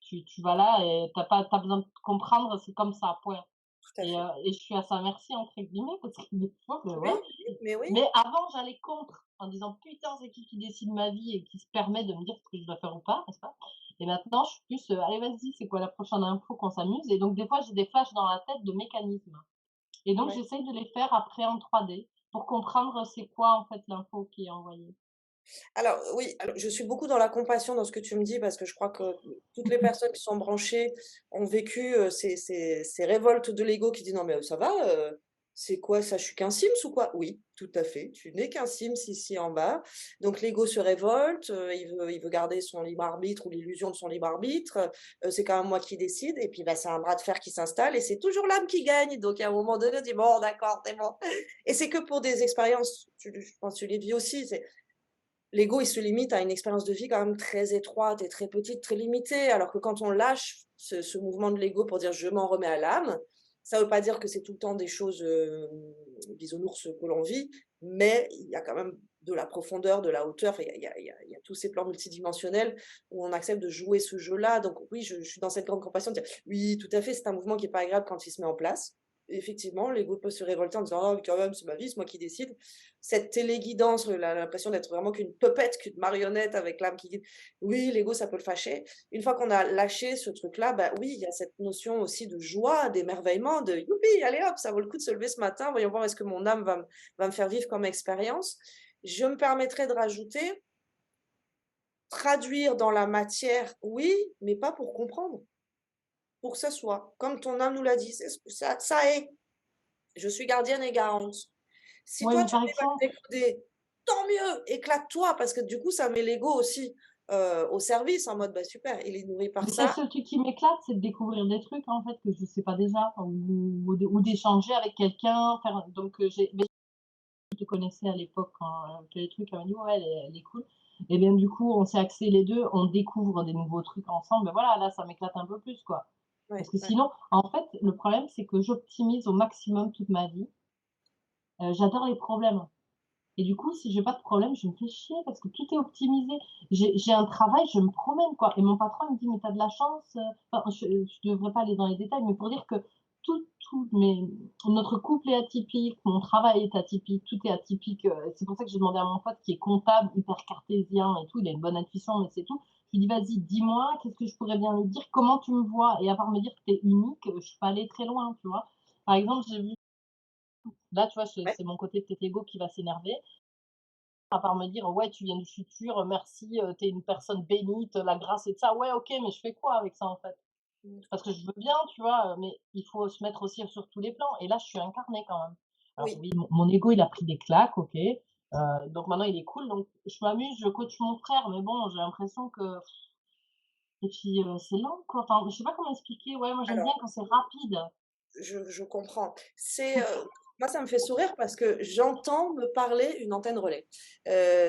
tu vas là et tu as besoin de comprendre, c'est comme ça, point. Tout à fait. Et je suis à sa «merci» entre guillemets parce que des fois, ben, Oui, voilà. oui, mais oui. Mais avant, j'allais contre en disant: «Putain, c'est qui décide ma vie et qui se permet de me dire ce que je dois faire ou pas?» n'est-ce pas? Et maintenant, je suis plus, «Allez, vas-y, c'est quoi la prochaine info? Qu'on s'amuse» et donc des fois, j'ai des flashs dans la tête de mécanismes et donc Ouais. j'essaye de les faire après en 3D pour comprendre c'est quoi, en fait, l'info qui est envoyée. Alors oui, alors je suis beaucoup dans la compassion dans ce que tu me dis parce que je crois que toutes les personnes qui sont branchées ont vécu, ces révoltes de l'ego qui dit: «Non mais, ça va, c'est quoi ça? Je suis qu'un Sims ou quoi?» Oui, tout à fait, tu n'es qu'un Sims ici en bas. Donc l'ego se révolte, il veut garder son libre arbitre ou l'illusion de son libre arbitre, c'est quand même moi qui décide et puis, bah, c'est un bras de fer qui s'installe et c'est toujours l'âme qui gagne. Donc à un moment donné, on dit: «Bon d'accord, c'est bon» et c'est que pour des expériences, je pense que tu les vis aussi, c'est l'ego, il se limite à une expérience de vie quand même très étroite et très petite, très limitée. Alors que quand on lâche ce mouvement de l'ego pour dire: «Je m'en remets à l'âme», ça ne veut pas dire que c'est tout le temps des choses, bisounours que l'on vit, mais il y a quand même de la profondeur, de la hauteur, enfin il y a tous ces plans multidimensionnels où on accepte de jouer ce jeu-là. Donc oui, je suis dans cette grande compassion de dire: «Oui, tout à fait, c'est un mouvement qui est pas agréable quand il se met en place». Effectivement, l'ego peut se révolter en disant: «Oh quand même, c'est ma vie, c'est moi qui décide». Cette téléguidance, l'impression d'être vraiment qu'une puppette, qu'une marionnette avec l'âme qui guide. Oui, l'ego, ça peut le fâcher. Une fois qu'on a lâché ce truc-là, bah, oui, il y a cette notion aussi de joie, d'émerveillement, de: «Youpi, allez hop, ça vaut le coup de se lever ce matin, voyons voir est-ce que mon âme va me faire vivre comme expérience». Je me permettrais de rajouter, traduire dans la matière, oui, mais pas pour comprendre, pour que ça soit. Comme ton âme nous l'a dit, c'est ce que ça est. Je suis gardienne et garante. Si Ouais, toi mais tu par arrives à le exemple décoder, tant mieux, éclate-toi parce que du coup ça met l'ego aussi, au service en mode: «Bah, super, il est nourri par mais c'est le ça». seul truc qui m'éclate, c'est de découvrir des trucs, en fait, que je sais pas déjà ou d'échanger avec quelqu'un, faire donc j'ai je te connaissais à l'époque quand, elle fait les trucs, elle m'a dit: «Ouais, elle est cool» et bien, du coup, on s'est axés les 2, on découvre des nouveaux trucs ensemble, ben voilà, là, ça m'éclate un peu plus, quoi. Parce Ouais, que ouais. sinon, en fait, le problème, c'est que j'optimise au maximum toute ma vie. J'adore les problèmes et du coup, si j'ai pas de problème, je me fais chier parce que tout est optimisé. J'ai un travail, je me promène, quoi et mon patron, il me dit: «Mais tu as de la chance», enfin, je devrais pas aller dans les détails, mais pour dire que tout mes notre couple est atypique, mon travail est atypique, tout est atypique, c'est pour ça que j'ai demandé à mon pote qui est comptable, hyper cartésien et tout, il a une bonne intuition, mais c'est tout. Je lui dis: «Vas-y, dis-moi, qu'est-ce que je pourrais bien lui dire? Comment tu me vois?» et à part me dire que tu es unique, je suis pas allée très loin, tu vois? Par exemple, j'ai vu là, tu vois, Ouais. c'est mon côté peut-être égo qui va s'énerver, à part me dire: «Ouais, tu viens du futur, merci, tu es une personne bénite, la grâce et de ça». Ouais, OK, mais je fais quoi avec ça, en fait? Mmh. Parce que je veux bien, tu vois? Mais il faut se mettre aussi sur tous les plans et là, je suis incarnée quand même. Alors Oui. oui, mon ego, il a pris des claques, OK, donc maintenant il est cool, donc je m'amuse, je coach mon frère, mais bon, j'ai l'impression que et puis, c'est lent, quoi. Enfin, je sais pas comment expliquer. Ouais, moi, j'aime bien Alors quand c'est rapide. je comprends. Moi, ça me fait sourire parce que j'entends me parler une antenne relais.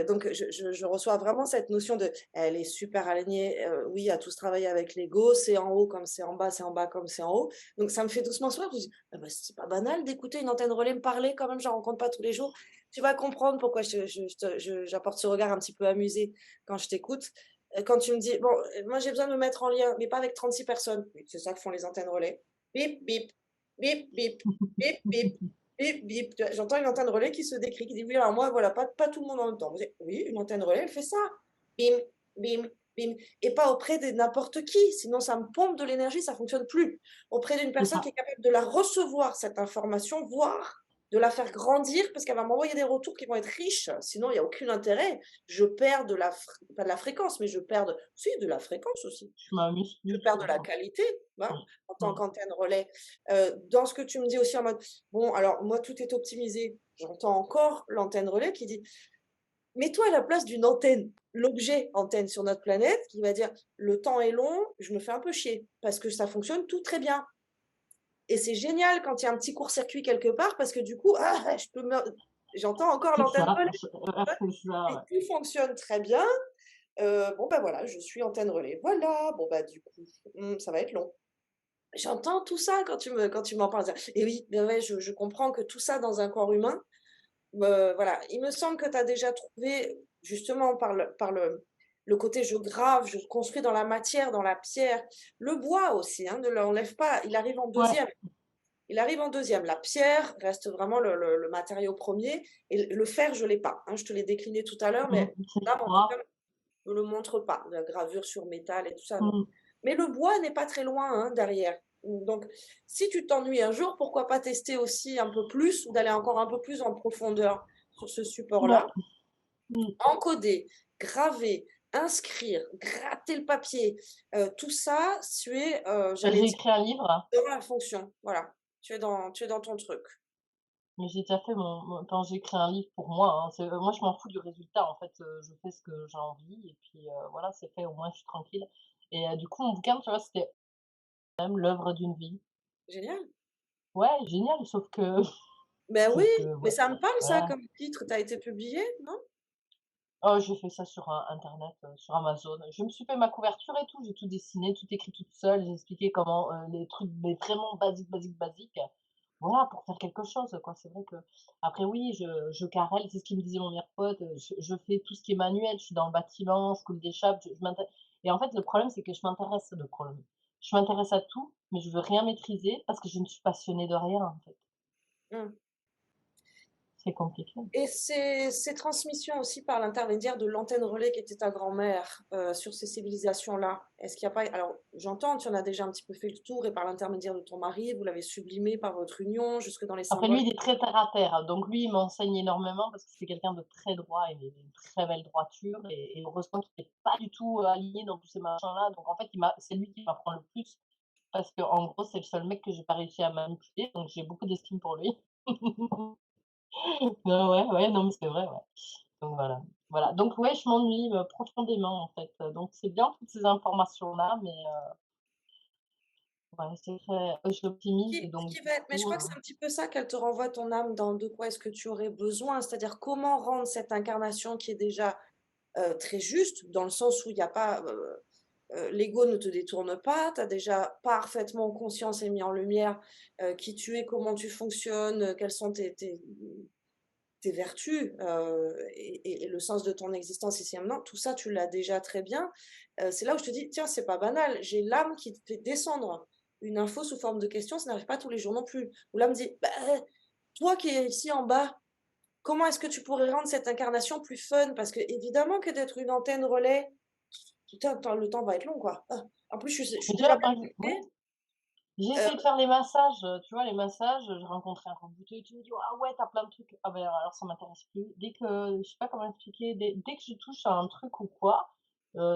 Donc je reçois vraiment cette notion de: «Elle est super alignée, oui, à tous travailler avec l'ego, c'est en haut comme c'est en bas, c'est en bas comme c'est en haut». Donc ça me fait doucement sourire. Je me dis: «Ah bah, c'est pas banal d'écouter une antenne relais me parler quand même, j'en rencontre pas tous les jours». Tu vas comprendre pourquoi j'apporte ce regard un petit peu amusé quand je t'écoute. Quand tu me dis: «Bon, moi j'ai besoin de me mettre en lien, mais pas avec 36 personnes». Oui, c'est ça que font les antennes relais. Bip bip. Bip, bip, bip, bip, bip, bip. Tu vois? J'entends une antenne relais qui se décrit, qui dit: «Oui, alors moi, voilà, pas tout le monde en même temps». Vous dites: «Oui, une antenne relais, elle fait ça. Bim, bim, bim» et pas auprès de n'importe qui, sinon ça me pompe de l'énergie, ça fonctionne plus. Auprès d'une C'est personne qui ça, est capable de la recevoir, cette information, voire de la faire grandir parce qu'elle va m'envoyer des retours qui vont être riches, sinon il y a aucun intérêt. Je perds de la fr pas de la fréquence, mais je perds de si, de la fréquence aussi. je m'amuse Je plus, perds de la quoi. qualité, hein, Mmh. en tant Mmh. qu'antenne relais. Dans ce que tu me dis aussi en mode: «Bon, alors moi tout est optimisé», j'entends encore l'antenne relais qui dit: «Mets-toi à la place d'une antenne». L'objet antenne sur notre planète qui va dire: «Le temps est long, je me fais un peu chier parce que ça fonctionne tout très bien» et c'est génial quand il y a un petit court-circuit quelque part parce que du coup, ah, je peux me j'entends encore C'est l'antenne ça, relais, c'est ça, et ouais. tout fonctionne très bien. Bon, bah, voilà, je suis antenne relais. Voilà, bon, bah, du coup, ça va être long. J'entends tout ça quand tu m'en parles, ça et oui, mais ouais, je comprends que tout ça dans un corps humain, voilà. Il me semble que tu as déjà trouvé justement le côté je grave, je construis dans la matière, dans la pierre. Le bois aussi, hein, ne l'enlève pas, Ouais. il arrive en deuxième. La pierre reste vraiment le matériau premier et le fer, je l'ai pas, hein, je te l'ai décliné tout à l'heure, mais C'est là, en tout cas, froid. me le montre pas. La gravure sur métal et tout ça, non. Mmh. Mais le bois n'est pas très loin, hein, derrière. Donc, si tu t'ennuies un jour, pourquoi pas tester aussi un peu plus ou d'aller encore un peu plus en profondeur sur ce Ouais. support-là? Mmh. Encoder, graver, inscrire, gratter le papier, tout ça, Bah, j'allais j'ai dire, écrit un livre, dans la fonction. Voilà, tu es dans ton truc. mais j'ai déjà fait quand j'écris un livre pour moi, hein, moi je m'en fous du résultat en fait, je fais ce que j'ai envie et puis, voilà, c'est fait, au moins je suis tranquille et du coup mon bouquin, tu vois, c'était quand même l'œuvre d'une vie. Génial. Ouais, génial, Ben oui, sauf que mais ouais, ça me parle ça voilà. comme titre. Tu as été publié, non? Oh, j'ai fait ça sur, internet, sur Amazon. Je me suis fait ma couverture et tout, j'ai tout dessiné, tout écrit toute seule, j'ai expliqué comment, les trucs mais vraiment basiques, basiques, basiques, voilà, pour faire quelque chose, quoi. C'est vrai que après oui, je carrelle, c'est ce qu'il me disait mon meilleur pote, je fais tout ce qui est manuel, je suis dans le bâtiment, je coule des chape, je m'inté et en fait, le problème, c'est que je m'intéresse à tout, mais je veux rien maîtriser parce que je ne suis passionnée de rien, en fait. Mmh. C'est compliqué. Et ces transmissions aussi par l'intermédiaire de l'antenne relais qui était ta grand-mère, sur ces civilisations-là, est-ce qu'il y a pas alors j'entends, tu en as déjà un petit peu fait le tour et par l'intermédiaire de ton mari, vous l'avez sublimé par votre union jusque dans les Après symboles. lui, il est très terre à terre, donc lui, il m'enseigne énormément parce que c'est quelqu'un de très droit, il a une très belle droiture et heureusement qu'il est pas du tout, aligné dans tous ces machins-là, donc en fait, c'est lui qui m'apprend le plus parce qu'en gros, c'est le seul mec que j'ai pas réussi à manipuler, donc j'ai beaucoup d'estime pour lui. Non, ouais, ouais, non, mais c'est vrai, ouais. Donc voilà. Voilà, donc ouais, je m'ennuie, profondément, en fait, donc c'est bien toutes ces informations-là, mais Ouais, c'est très je suis optimiste Ce donc qui du va être mais je coup, crois que c'est un petit peu ça qu'elle te renvoie ton âme dans de quoi est-ce que tu aurais besoin. C'est-à-dire comment rendre cette incarnation qui est déjà, très juste, dans le sens où il y a pas, l'ego ne te détourne pas, tu as déjà parfaitement conscience et mis en lumière, qui tu es, comment tu fonctionnes, quelles sont tes vertus, et le sens de ton existence ici et maintenant, tout ça, tu l'as déjà très bien. C'est là où je te dis: «Tiens, c'est pas banal, j'ai l'âme qui te fait descendre une info sous forme de question, ça n'arrive pas tous les jours non plus». Où l'âme dit: «Bah, toi qui es ici en bas, comment est-ce que tu pourrais rendre cette incarnation plus fun?» Parce que évidemment que d'être une antenne relais, putain, le temps va être long, quoi. En plus, je suis mais tu déjà vois, bien par exemple ouais, occupée, j'ai heu, essayé de faire les massages, tu vois, les massages, j'ai rencontré un rebouteux qui me dit: «Ah ouais, tu as plein de trucs». Ah ben alors ça m'intéresse plus. Dès que je sais pas comment expliquer, dès que je touche à un truc ou quoi,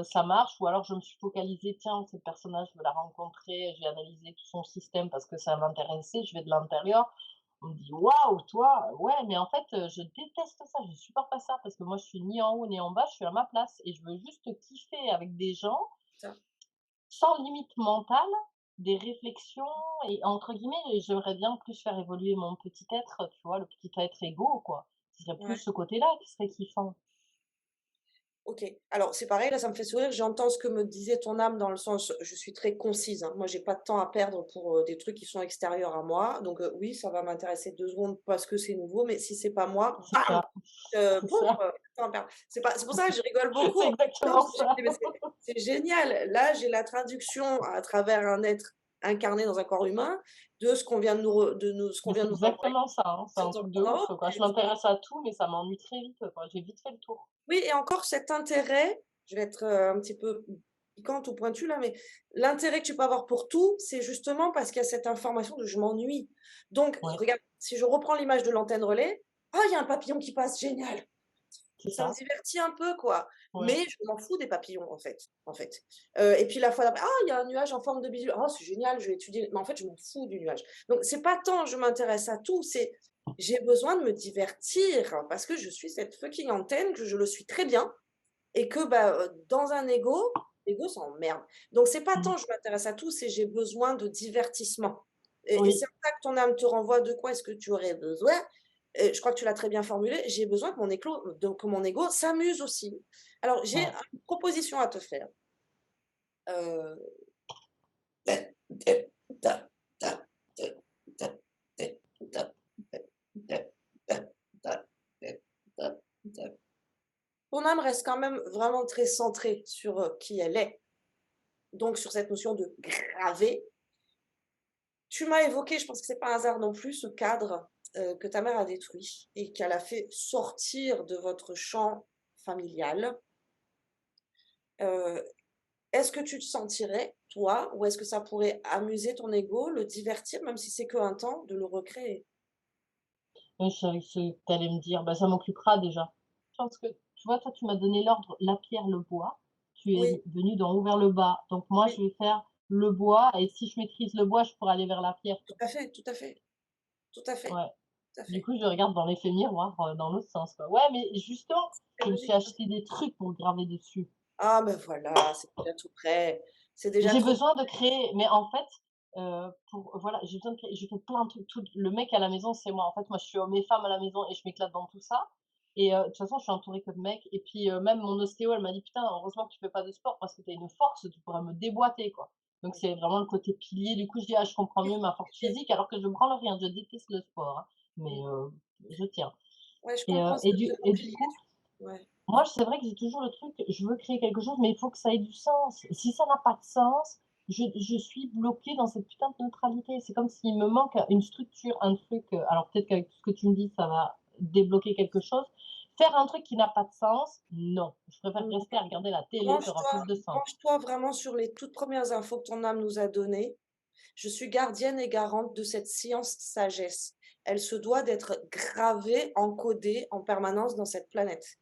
ça marche ou alors je me suis focalisée: «Tiens, cette personne-là, je veux la rencontrer, je vais analyser tout son système parce que ça va m'intéresser, je vais de l'intérieur». On me dit: «Waouh, toi, ouais, mais en fait, je déteste ça, je supporte pas ça parce que moi je suis ni en haut ni en bas, je suis à ma place et je veux juste kiffer avec des gens ça sans limite mentale, des réflexions et entre guillemets, j'aimerais bien plus faire évoluer mon petit être, tu vois? Le petit être égo, quoi. Ce serait plus ouais. ce côté-là qui serait kiffant. OK. Alors c'est pareil, là, ça me fait sourire. J'entends ce que me disait ton âme dans le sens, je suis très concise, hein. Moi, j'ai pas de temps à perdre pour, des trucs qui sont extérieurs à moi. Donc, oui, ça va m'intéresser 2 secondes parce que c'est nouveau, mais si c'est pas moi, C'est bam! ça, c'est Pouf, ça, temps à perdre. C'est pour ça que je rigole beaucoup c'est en même temps, exactement parce que je me ça. dis: «Mais c'est génial!» Là, j'ai la traduction à travers un être incarné dans un corps humain de ce qu'on vient Mais c'est nous envoyer exactement ça, hein, c'est sur un ton truc de compte en ouf, banque quoi. Je et m'intéresse à tout, mais ça m'ennuie très vite, quoi. J'ai vite fait le tour. oui et encore cet intérêt, je vais être, un petit peu piquante ou pointue là, mais l'intérêt que tu peux avoir pour tout, c'est justement parce qu'il y a cette information de: «Je m'ennuie». Donc Ouais, regarde, si je reprends l'image de l'antenne relais, «Ah, il y a un papillon qui passe, génial!» c'est Ça me ça, divertit un peu quoi, ouais. mais je m'en fous des papillons en fait. Et puis la fois d'après: «Ah, il y a un nuage en forme de bijou. Oh, c'est génial, je vais étudier». Mais en fait, je m'en fous du nuage. Donc c'est pas tant je m'intéresse à tout, c'est j'ai besoin de me divertir parce que je suis cette fucking antenne, que je le suis très bien et que, bah, dans un ego, l'ego s'emmerde. Donc c'est pas Mmh. tant je m'intéresse à tout, c'est j'ai besoin de divertissement et c'est Oui, en ça que ton âme te renvoie de quoi est-ce que tu aurais besoin. Je crois que tu l'as très bien formulé, j'ai besoin que mon ego s'amuse aussi. Alors j'ai ouais. une proposition à te faire. Heu, ton âme reste quand même vraiment très centrée sur, qui elle est, donc sur cette notion de graver. Tu m'as évoqué, je pense que c'est pas un hasard non plus, ce cadre, que ta mère a détruit et qu'elle a fait sortir de votre champ familial. Heu, Est-ce que tu te sentirais, toi, ou est-ce que ça pourrait amuser ton ego, le divertir, même si c'est qu'un temps, de le recréer? Oui, je savais que tu allais me dire, bah, ça m'occupera déjà. Je pense que, tu vois, toi, tu m'as donné l'ordre, la pierre, le bois. Tu es Oui, venu d'en haut vers le bas. Donc moi, oui, je vais faire le bois et si je maîtrise le bois, je pourrais aller vers la pierre, tout quoi. à fait, tout à fait, tout à fait, Ouais. tout à Du fait. coup, je regarde dans l'effet miroir, dans l'autre sens, quoi. Ouais, mais justement, C'est je me suis logique. acheté des trucs pour graver dessus. Ah ben voilà, c'est déjà tout prêt. C'est déjà J'ai trop besoin de créer, mais en fait, pour voilà, j'ai besoin de créer, je fais plein de trucs, tout le mec à la maison, c'est moi. En fait, moi, je suis homme et femme à la maison et je m'éclate dans tout ça et de toute façon, je suis entourée que de mecs et puis, même mon ostéo, elle m'a dit: «Putain, heureusement que tu fais pas de sport parce que tu as une force, tu pourrais me déboîter, quoi». Donc c'est vraiment le côté pilier. Du coup, je dis: «Ah, je comprends mieux ma force physique», alors que je branle rien, je déteste le sport, hein, mais je tiens ouais, je comprends ce mot et du pilier. coup, Ouais. moi, c'est vrai que j'ai toujours le truc, je veux créer quelque chose, mais il faut que ça ait du sens. Si ça n'a pas de sens, je suis bloquée dans cette putain de neutralité. C'est comme s'il me manque une structure, un truc, alors peut-être qu'avec tout ce que tu me dis, ça va débloquer quelque chose. Faire un truc qui n'a pas de sens, non. Je préfère Mmh. rester à regarder la télé, ça aura Branche-toi plus de sens. branche-toi vraiment sur les toutes premières infos que ton âme nous a données. Je suis gardienne et garante de cette science sagesse. Elle se doit d'être gravée, encodée en permanence dans cette planète.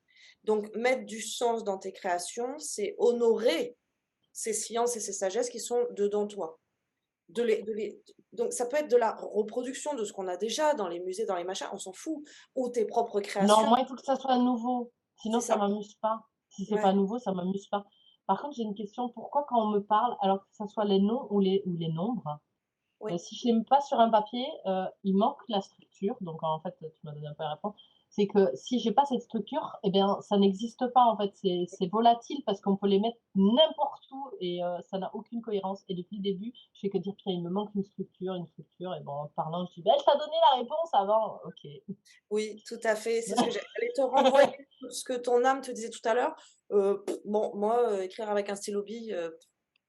Donc mettre du sens dans tes créations, c'est honorer ces sciences et ces sagesses qui sont dedans toi. De les donc ça peut être de la reproduction de ce qu'on a déjà dans les musées, dans les machins, on s'en fout, ou tes propres Non, créations, moi, il faut que ça soit nouveau, c'est sinon ça ça. m'amuse pas. Si c'est pas Ouais. nouveau, ça m'amuse pas. Par contre, j'ai une question, pourquoi quand on me parle, alors que ça soit les noms ou les nombres, Oui, Si je les mets pas sur un papier, il manque la structure, donc en fait, tu m'as donné un peu la réponse. C'est que si j'ai pas cette structure et bien, ça n'existe pas en fait, c'est volatile parce qu'on peut les mettre n'importe où et ça n'a aucune cohérence et depuis le début, je fais que dire: «Putain, il me manque une structure» et bon, en parlant, je dis: «Bah, je t'ai donné la réponse avant». OK. oui, tout à fait. C'est ce que j'allais te renvoyer sur ce que ton âme te disait tout à l'heure. Bon, moi, écrire avec un stylo bille,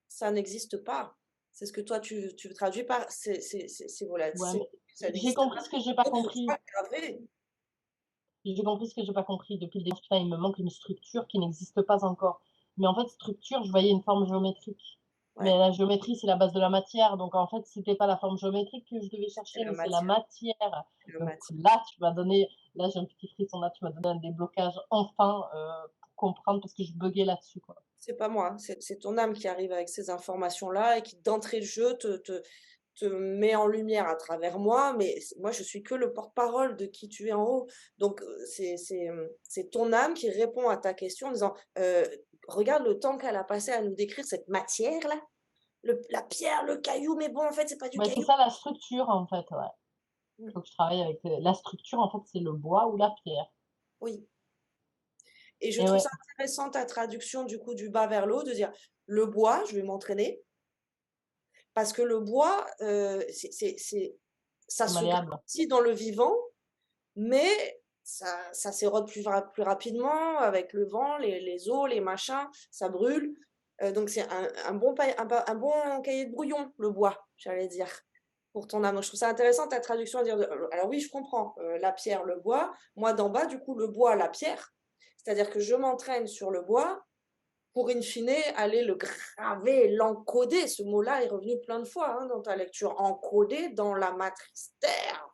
ça n'existe pas. C'est ce que toi tu traduis par c'est Ouais, volatile, mais ça j'ai n'existe compris pas. ce que j'ai pas Autrefois compris. gravé. J'ai compris ce que j'ai pas compris depuis le début. Putain, il me manque une structure qui n'existe pas encore. Mais en fait, structure, je voyais une forme géométrique. Mais Ouais, la géométrie, c'est la base de la matière. Donc en fait, c'était pas la forme géométrique que je devais c'est chercher, la mais c'est la matière, matière. c'est la Donc matière. là, tu m'as donné, là, j'ai un petit frisson là, tu m'as donné un déblocage enfin pour comprendre parce que je buguais là-dessus, quoi. C'est pas moi, hein, c'est ton âme qui arrive avec ces informations-là et qui d'entrée de jeu te met en lumière à travers moi, mais moi je suis que le porte-parole de qui tu es en haut. Donc, c'est ton âme qui répond à ta question en disant: «Regarde le temps qu'elle a passé à nous décrire cette matière-là, le la pierre, le caillou, mais bon en fait c'est pas du Ouais, c'est caillou». ça la structure, en fait, ouais. Mmh, Faut que je travaille avec, la structure, en fait, c'est le bois ou la pierre. oui, et je Et trouve ouais, ça intéressant ta traduction du coup du bas vers le haut, de dire: «Le bois, je vais m'entraîner». Parce que le bois, ça c'est se malléable. graffitit dans le vivant, mais ça s'érode plus rapidement avec le vent, les eaux, les machins, ça brûle. Donc c'est un bon paille un bon cahier de brouillon, le bois, j'allais dire, pour ton âme. Donc je trouve ça intéressant ta traduction à dire de alors oui, je comprends, la pierre, le bois. Moi d'en bas, du coup, le bois, la pierre. C'est-à-dire que je m'entraîne sur le bois pour in fine aller le graver, l'encoder. Ce mot-là est revenu plein de fois, hein, dans ta lecture. Encoder dans la matrice terre,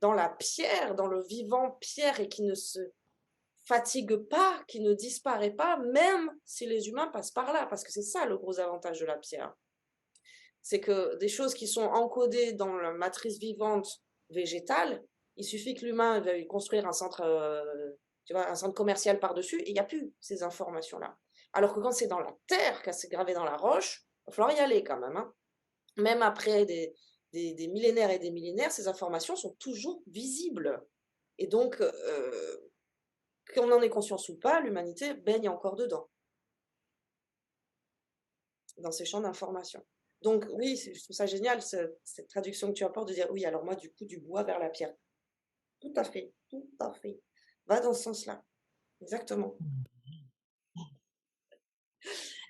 dans la pierre, dans le vivant pierre et qui ne se fatigue pas, qui ne disparaît pas, même si les humains passent par là. Parce que c'est ça le gros avantage de la pierre. C'est que des choses qui sont encodées dans la matrice vivante végétale, il suffit que l'humain veuille construire un centre, tu vois, un centre commercial par-dessus et il y a plus ces informations-là. Alors que quand c'est dans la terre, quand c'est gravé dans la roche, il va falloir y aller quand même, hein. Même après des millénaires et des millénaires, ces informations sont toujours visibles et donc qu'on en ait conscience ou pas, l'humanité baigne encore dedans, dans ces champs d'information. Donc oui, je trouve ça génial cette traduction que tu apportes de dire: «Oui, alors moi, du coup, du bois vers la pierre». Tout à fait, tout à fait. Va dans ce sens-là, exactement.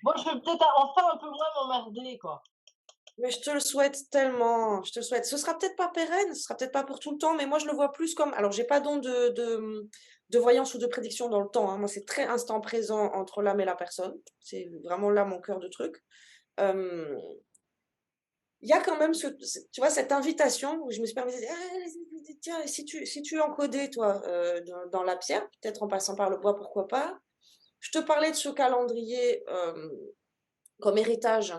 Bon, je vais peut-être enfin un peu moins m'emmerder, quoi. Mais je te le souhaite tellement, je te le souhaite. Ce sera peut-être pas pérenne, ce sera peut-être pas pour tout le temps, mais moi je le vois plus comme alors j'ai pas don de voyance ou de prédiction dans le temps, hein. Moi, c'est très instant présent entre l'âme et la personne. C'est vraiment là mon cœur de truc. Hem, il y a quand même tu vois, cette invitation où je me suis permise de dire: «Ah, tiens, et si tu encodais toi, dans la pierre, peut-être en passant par le bois, pourquoi pas?» Je te parlais de ce calendrier, comme héritage.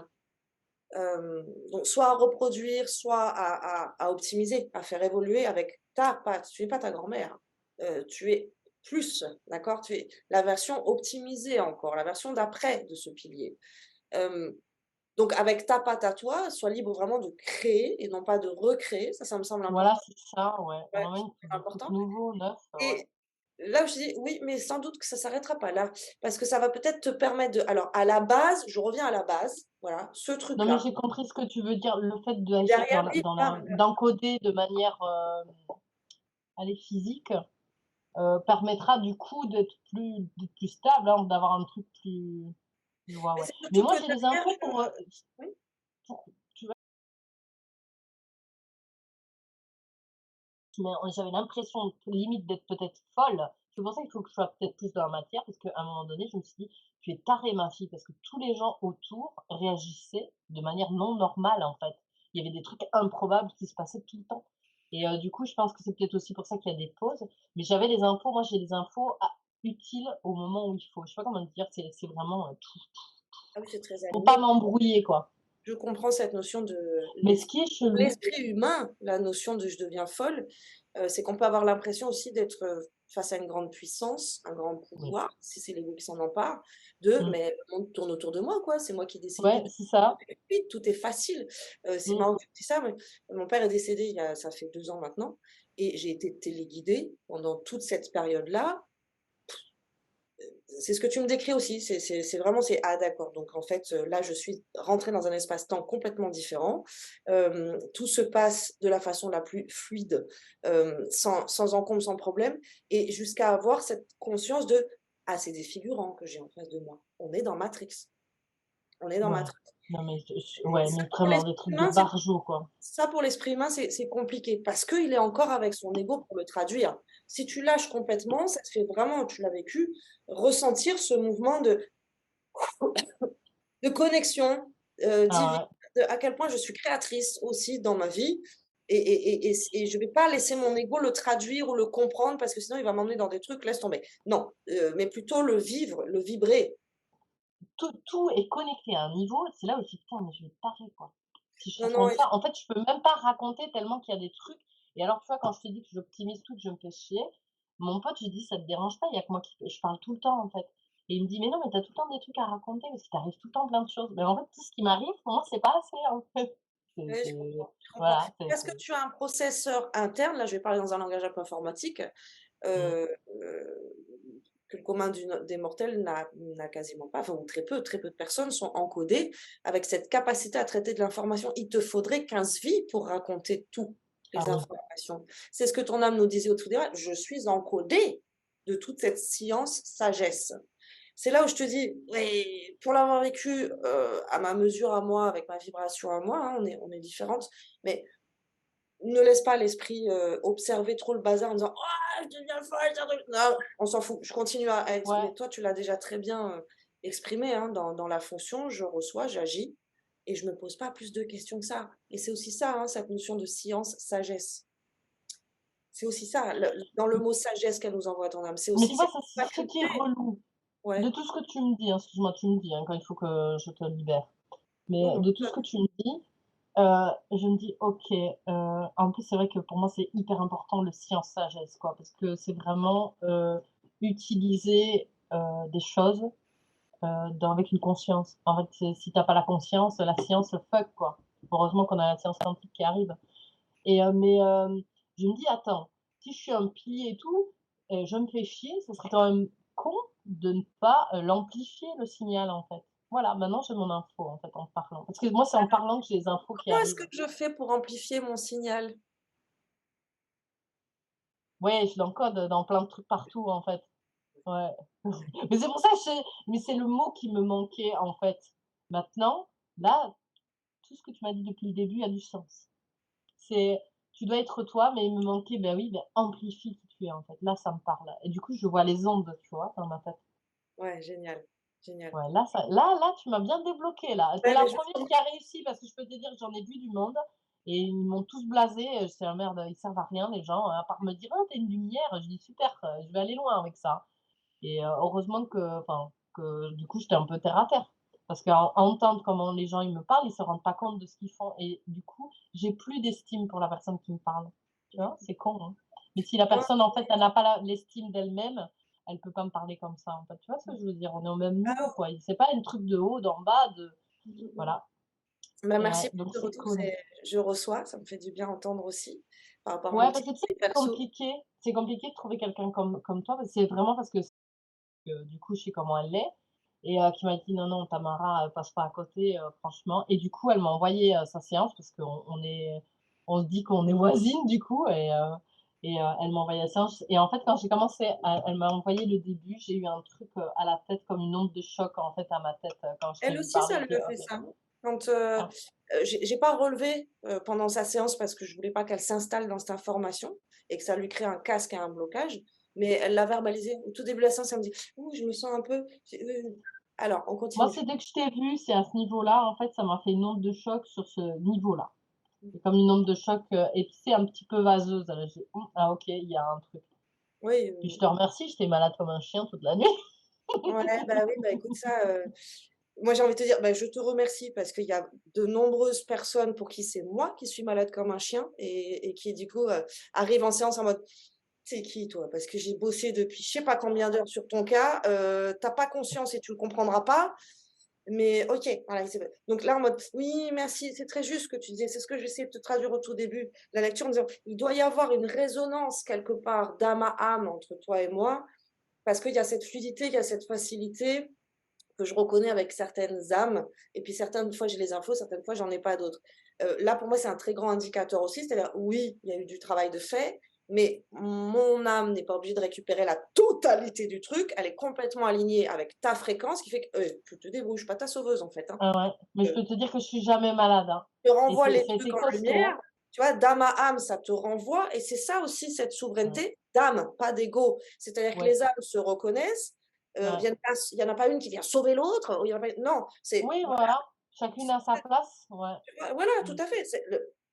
Donc soit à reproduire, soit à optimiser, à faire évoluer avec ta patte. Tu es pas ta grand-mère, tu es plus, d'accord? Tu es la version optimisée encore, la version d'après de ce pilier. Hem, donc avec ta patte à toi, sois libre vraiment de créer et non pas de recréer. Ça me semble Voilà, important. c'est ça, ouais. Ouais, Vraiment je une trouve ça des trucs important nouveaux, neufs, ouais. et là où je dis: «Oui, mais sans doute que ça s'arrêtera pas là». Parce que ça va peut-être te permettre de alors à la base, je reviens à la base, voilà, ce Non, mais truc-là. j'ai compris ce que tu veux dire. Le fait Et d'aller derrière, oui, voilà. d'encoder de manière, allez, physique, permettra du coup d'être plus stable, hein, d'avoir un truc plus ouais, Mais ouais. c'est Mais surtout moi, que j'ai des derrière, infos oui, pour tu vois? Mais j'avais l'impression limite d'être peut-être folle. C'est pour ça qu'il faut que je sois peut-être plus dans la matière parce qu'à un moment donné, je me suis dit: «Tu es tarée ma fille» parce que tous les gens autour réagissaient de manière non normale, en fait. Il y avait des trucs improbables qui se passaient tout le temps et du coup, je pense que c'est peut-être aussi pour ça qu'il y a des pauses. Mais j'avais les infos, moi j'ai les infos utiles au moment où il faut. Je sais pas comment te dire, c'est vraiment, tout ah oui, c'est très pour pas animé. m'embrouiller, quoi. Je comprends cette notion de Mais ce qui est chelou l'esprit humain, la notion de «je deviens folle», c'est qu'on peut avoir l'impression aussi d'être, face à une grande puissance, un grand oui. pouvoir, si c'est l'ego qui s'en empare. 2, Mmh. mais le monde tourne autour de moi, quoi. C'est moi qui décide de Ouais, tout. c'est ça. Oui, tout est facile. C'est Mmh. marrant que tu dis ça, mais mon père est décédé ça fait 2 ans maintenant et j'ai été téléguidée pendant toute cette période-là. C'est ce que tu me décris aussi, c'est vraiment «Ah d'accord, donc en fait, là je suis rentrée dans un espace-temps complètement différent». Tout se passe de la façon la plus fluide, sans encombre, sans problème et jusqu'à avoir cette conscience de: «Ah, c'est des figurants que j'ai en face de moi. On est dans Matrix, on est dans Ouais. Matrix». Non, mais Et ouais, mais pour vraiment l'esprit des trucs de humain, c'est barjots, quoi. ça pour l'esprit humain, c'est compliqué parce qu'il est encore avec son ego pour le traduire. Si tu lâches complètement, ça te fait vraiment, tu l'as vécu, ressentir ce mouvement de connexion, divine, Ah de à quel point je suis créatrice aussi dans ma vie et je vais pas laisser mon ego le traduire ou le comprendre parce que sinon il va m'emmener dans des trucs, laisse tomber. Non, mais plutôt le vivre, le vibrer. tout est connecté à un niveau, c'est là où je dis: «Putain, mais je vais tarder, quoi». Si je Non, non, raconte ça, en fait, je peux même pas raconter tellement qu'il y a des trucs et alors, tu vois, quand je te dis que j'optimise tout, que je me fais chier, mon pote, je lui dis: «Ça te dérange pas? Il y a que moi qui je parle tout le temps, en fait». Et il me dit: «Mais non, mais tu as tout le temps des trucs à raconter parce qu'il t'arrive tout le temps plein de choses». Mais en fait, tout ce qui m'arrive, pour moi, c'est pas assez, en fait. ouais, je comprends, je comprends. Voilà, Est-ce que tu as un processeur interne? Là, je vais parler dans un langage un peu informatique, mmh. que le commun des mortels n'a quasiment pas, enfin, ou très peu de personnes sont encodées avec cette capacité à traiter de l'information. Il te faudrait 15 vies pour raconter toutes Ah les oui. informations. C'est ce que ton âme nous disait au tout début: «Je suis encodée de toute cette science, sagesse». C'est là où je te dis, oui, pour l'avoir vécu, à ma mesure à moi, avec ma vibration à moi, hein, on est différentes, mais ne laisse pas l'esprit, observer trop le bazar en disant: «Oh, je deviens folle, c'est un truc». Non, on s'en fout. Je continue à Ouais. exprimer. Toi, tu l'as déjà très bien, exprimé, hein, dans la fonction. Je reçois, j'agis et je me pose pas plus de questions que ça et c'est aussi ça, hein, cette notion de science, sagesse. C'est aussi ça, dans le mot sagesse qu'elle nous envoie ton âme, c'est Mais aussi tu vois, cette ça, c'est ce qui est faculté. relou. De Ouais. tout ce que tu me dis, hein, excuse-moi, tu me dis, hein, quand il faut que je te libère. Non, Mais non, de tout ce que tu me dis, je me dis: «OK», en plus, c'est vrai que pour moi, c'est hyper important le science sagesse, quoi, parce que c'est vraiment, utiliser, des choses, dans avec une conscience. En fait, c'est si tu as pas la conscience, la science, fuck, quoi. Heureusement qu'on a la science quantique qui arrive et je me dis: «Attends, si je suis un pilier et tout, je me fais chier, ce serait quand même con de ne pas, l'amplifier le signal, en fait». Voilà, maintenant j'ai mon info, en fait, en parlant. Parce que moi, c'est en parlant que j'ai les infos qui comment est-ce que arrivent. je fais pour amplifier mon signal? Ouais, je l'encode dans plein de trucs partout, en fait. Ouais. Mais c'est pour ça que mais c'est le mot qui me manquait, en fait. Maintenant, là, tout ce que tu m'as dit depuis le début a du sens. C'est tu dois être toi, mais il me manquait, ben oui, ben amplifie qui tu es, en fait. Là, ça me parle et du coup, je vois les ondes, tu vois, dans ma tête. Ouais, génial, génial. Ouais, là, tu m'as bien débloqué, là. Tu es Ouais, la mais je première qui a réussi parce que je peux te dire que j'en ai vu du monde et ils m'ont tous blasée, j'étais là: «Merde, ils servent à rien les gens, à part me dire: "Oh, tu es une lumière"». Je dis: «Super, je vais aller loin avec ça». Et heureusement que du coup, j'étais un peu terre à terre. Parce qu'à entendre comment les gens, ils me parlent, ils se rendent pas compte de ce qu'ils font et du coup, j'ai plus d'estime pour la personne qui me parle. Tu vois? C'est con, hein. Mais si la non, personne, en fait, elle n'a pas l'estime d'elle-même, elle peut pas me parler comme ça, en fait. Tu vois ce que je veux dire? On est au même niveau, ah, quoi. C'est pas un truc de haut, d'en bas, de mmh mh. voilà. Bah, Et merci ouais, pour donc ce c'est retour, cool. je reçois, ça me fait du bien entendre aussi, par rapport à Ouais, mon petit parce que tu sais, côté perso. c'est compliqué de trouver quelqu'un comme toi, parce que c'est vraiment parce que du coup, je sais comment elle est et qui m'a dit: «Non, non, Tamara, passe pas à côté, franchement» et du coup, elle m'a envoyé, sa séance parce on se dit qu'on est voisines du coup elle m'a envoyé la séance et en fait, quand j'ai commencé à elle m'a envoyé le début, j'ai eu un truc, à la tête comme une onde de choc, en fait, à ma tête, quand je t'ai Elle vu aussi, parler, ça j'ai lui fait: a fait «OK». ça, hein. Quand, Ah, j'ai pas relevé, pendant sa séance parce que je voulais pas qu'elle s'installe dans cette information et que ça lui crée un casque et un blocage, mais elle l'a verbalisé. Au tout début de la séance, elle me dit: «Ouh, je me sens un peu, alors on moi, continue. c'est dès que je t'ai vu, c'est à ce niveau-là, en fait, ça m'a fait une onde de choc sur ce niveau-là. C'est comme une onde de choc, et tu sais, un petit peu vaseuse, là, j'ai: «Mmh, ah OK, il y a un truc». Oui, Puis je te remercie, j'étais malade comme un chien toute la nuit. ouais, bah, oui, bah, écoute ça, moi j'ai envie de te dire, bah, je te remercie parce qu'il y a de nombreuses personnes pour qui c'est moi qui suis malade comme un chien et qui du coup, arrivent en séance en mode: «Tu qui toi? Parce que j'ai bossé depuis je sais pas combien d'heures sur ton cas, tu pas conscience et tu le comprendras pas, mais OK». Voilà, il s'est donc là en mode: «Oui, merci, c'est très juste ce que tu disais». C'est ce que j'essayais de te traduire au tout début, la lecture en disant: «Il doit y avoir une résonance quelque part d'âme à âme entre toi et moi, parce qu'il y a cette fluidité, il y a cette facilité que je reconnais avec certaines âmes et puis certaines fois j'ai les infos, certaines fois j'en ai pas d'autres. Là pour moi c'est un très grand indicateur aussi, c'est-à-dire oui, il y a eu du travail de fait, mais mon âme n'est pas obligée de récupérer la totalité du truc, elle est complètement alignée avec ta fréquence qui fait que, tu te débrouilles, je suis pas ta sauveuse en fait, hein. Ah ouais, mais je Heu, peux te dire que je suis jamais malade, hein, te et renvoie les ça a trucs été en costaud, hein. lumière, tu vois? D'âme à âme, ça te renvoie et c'est ça aussi cette Mmh. souveraineté d'âme, pas d'ego. C'est-à-dire que Ouais, les âmes se reconnaissent, ouais. il y en a pas une qui vient sauver l'autre, ou il y en a pas non, c'est Oui, voilà, chacune a sa place, ouais. voilà, tout Mmh, à fait.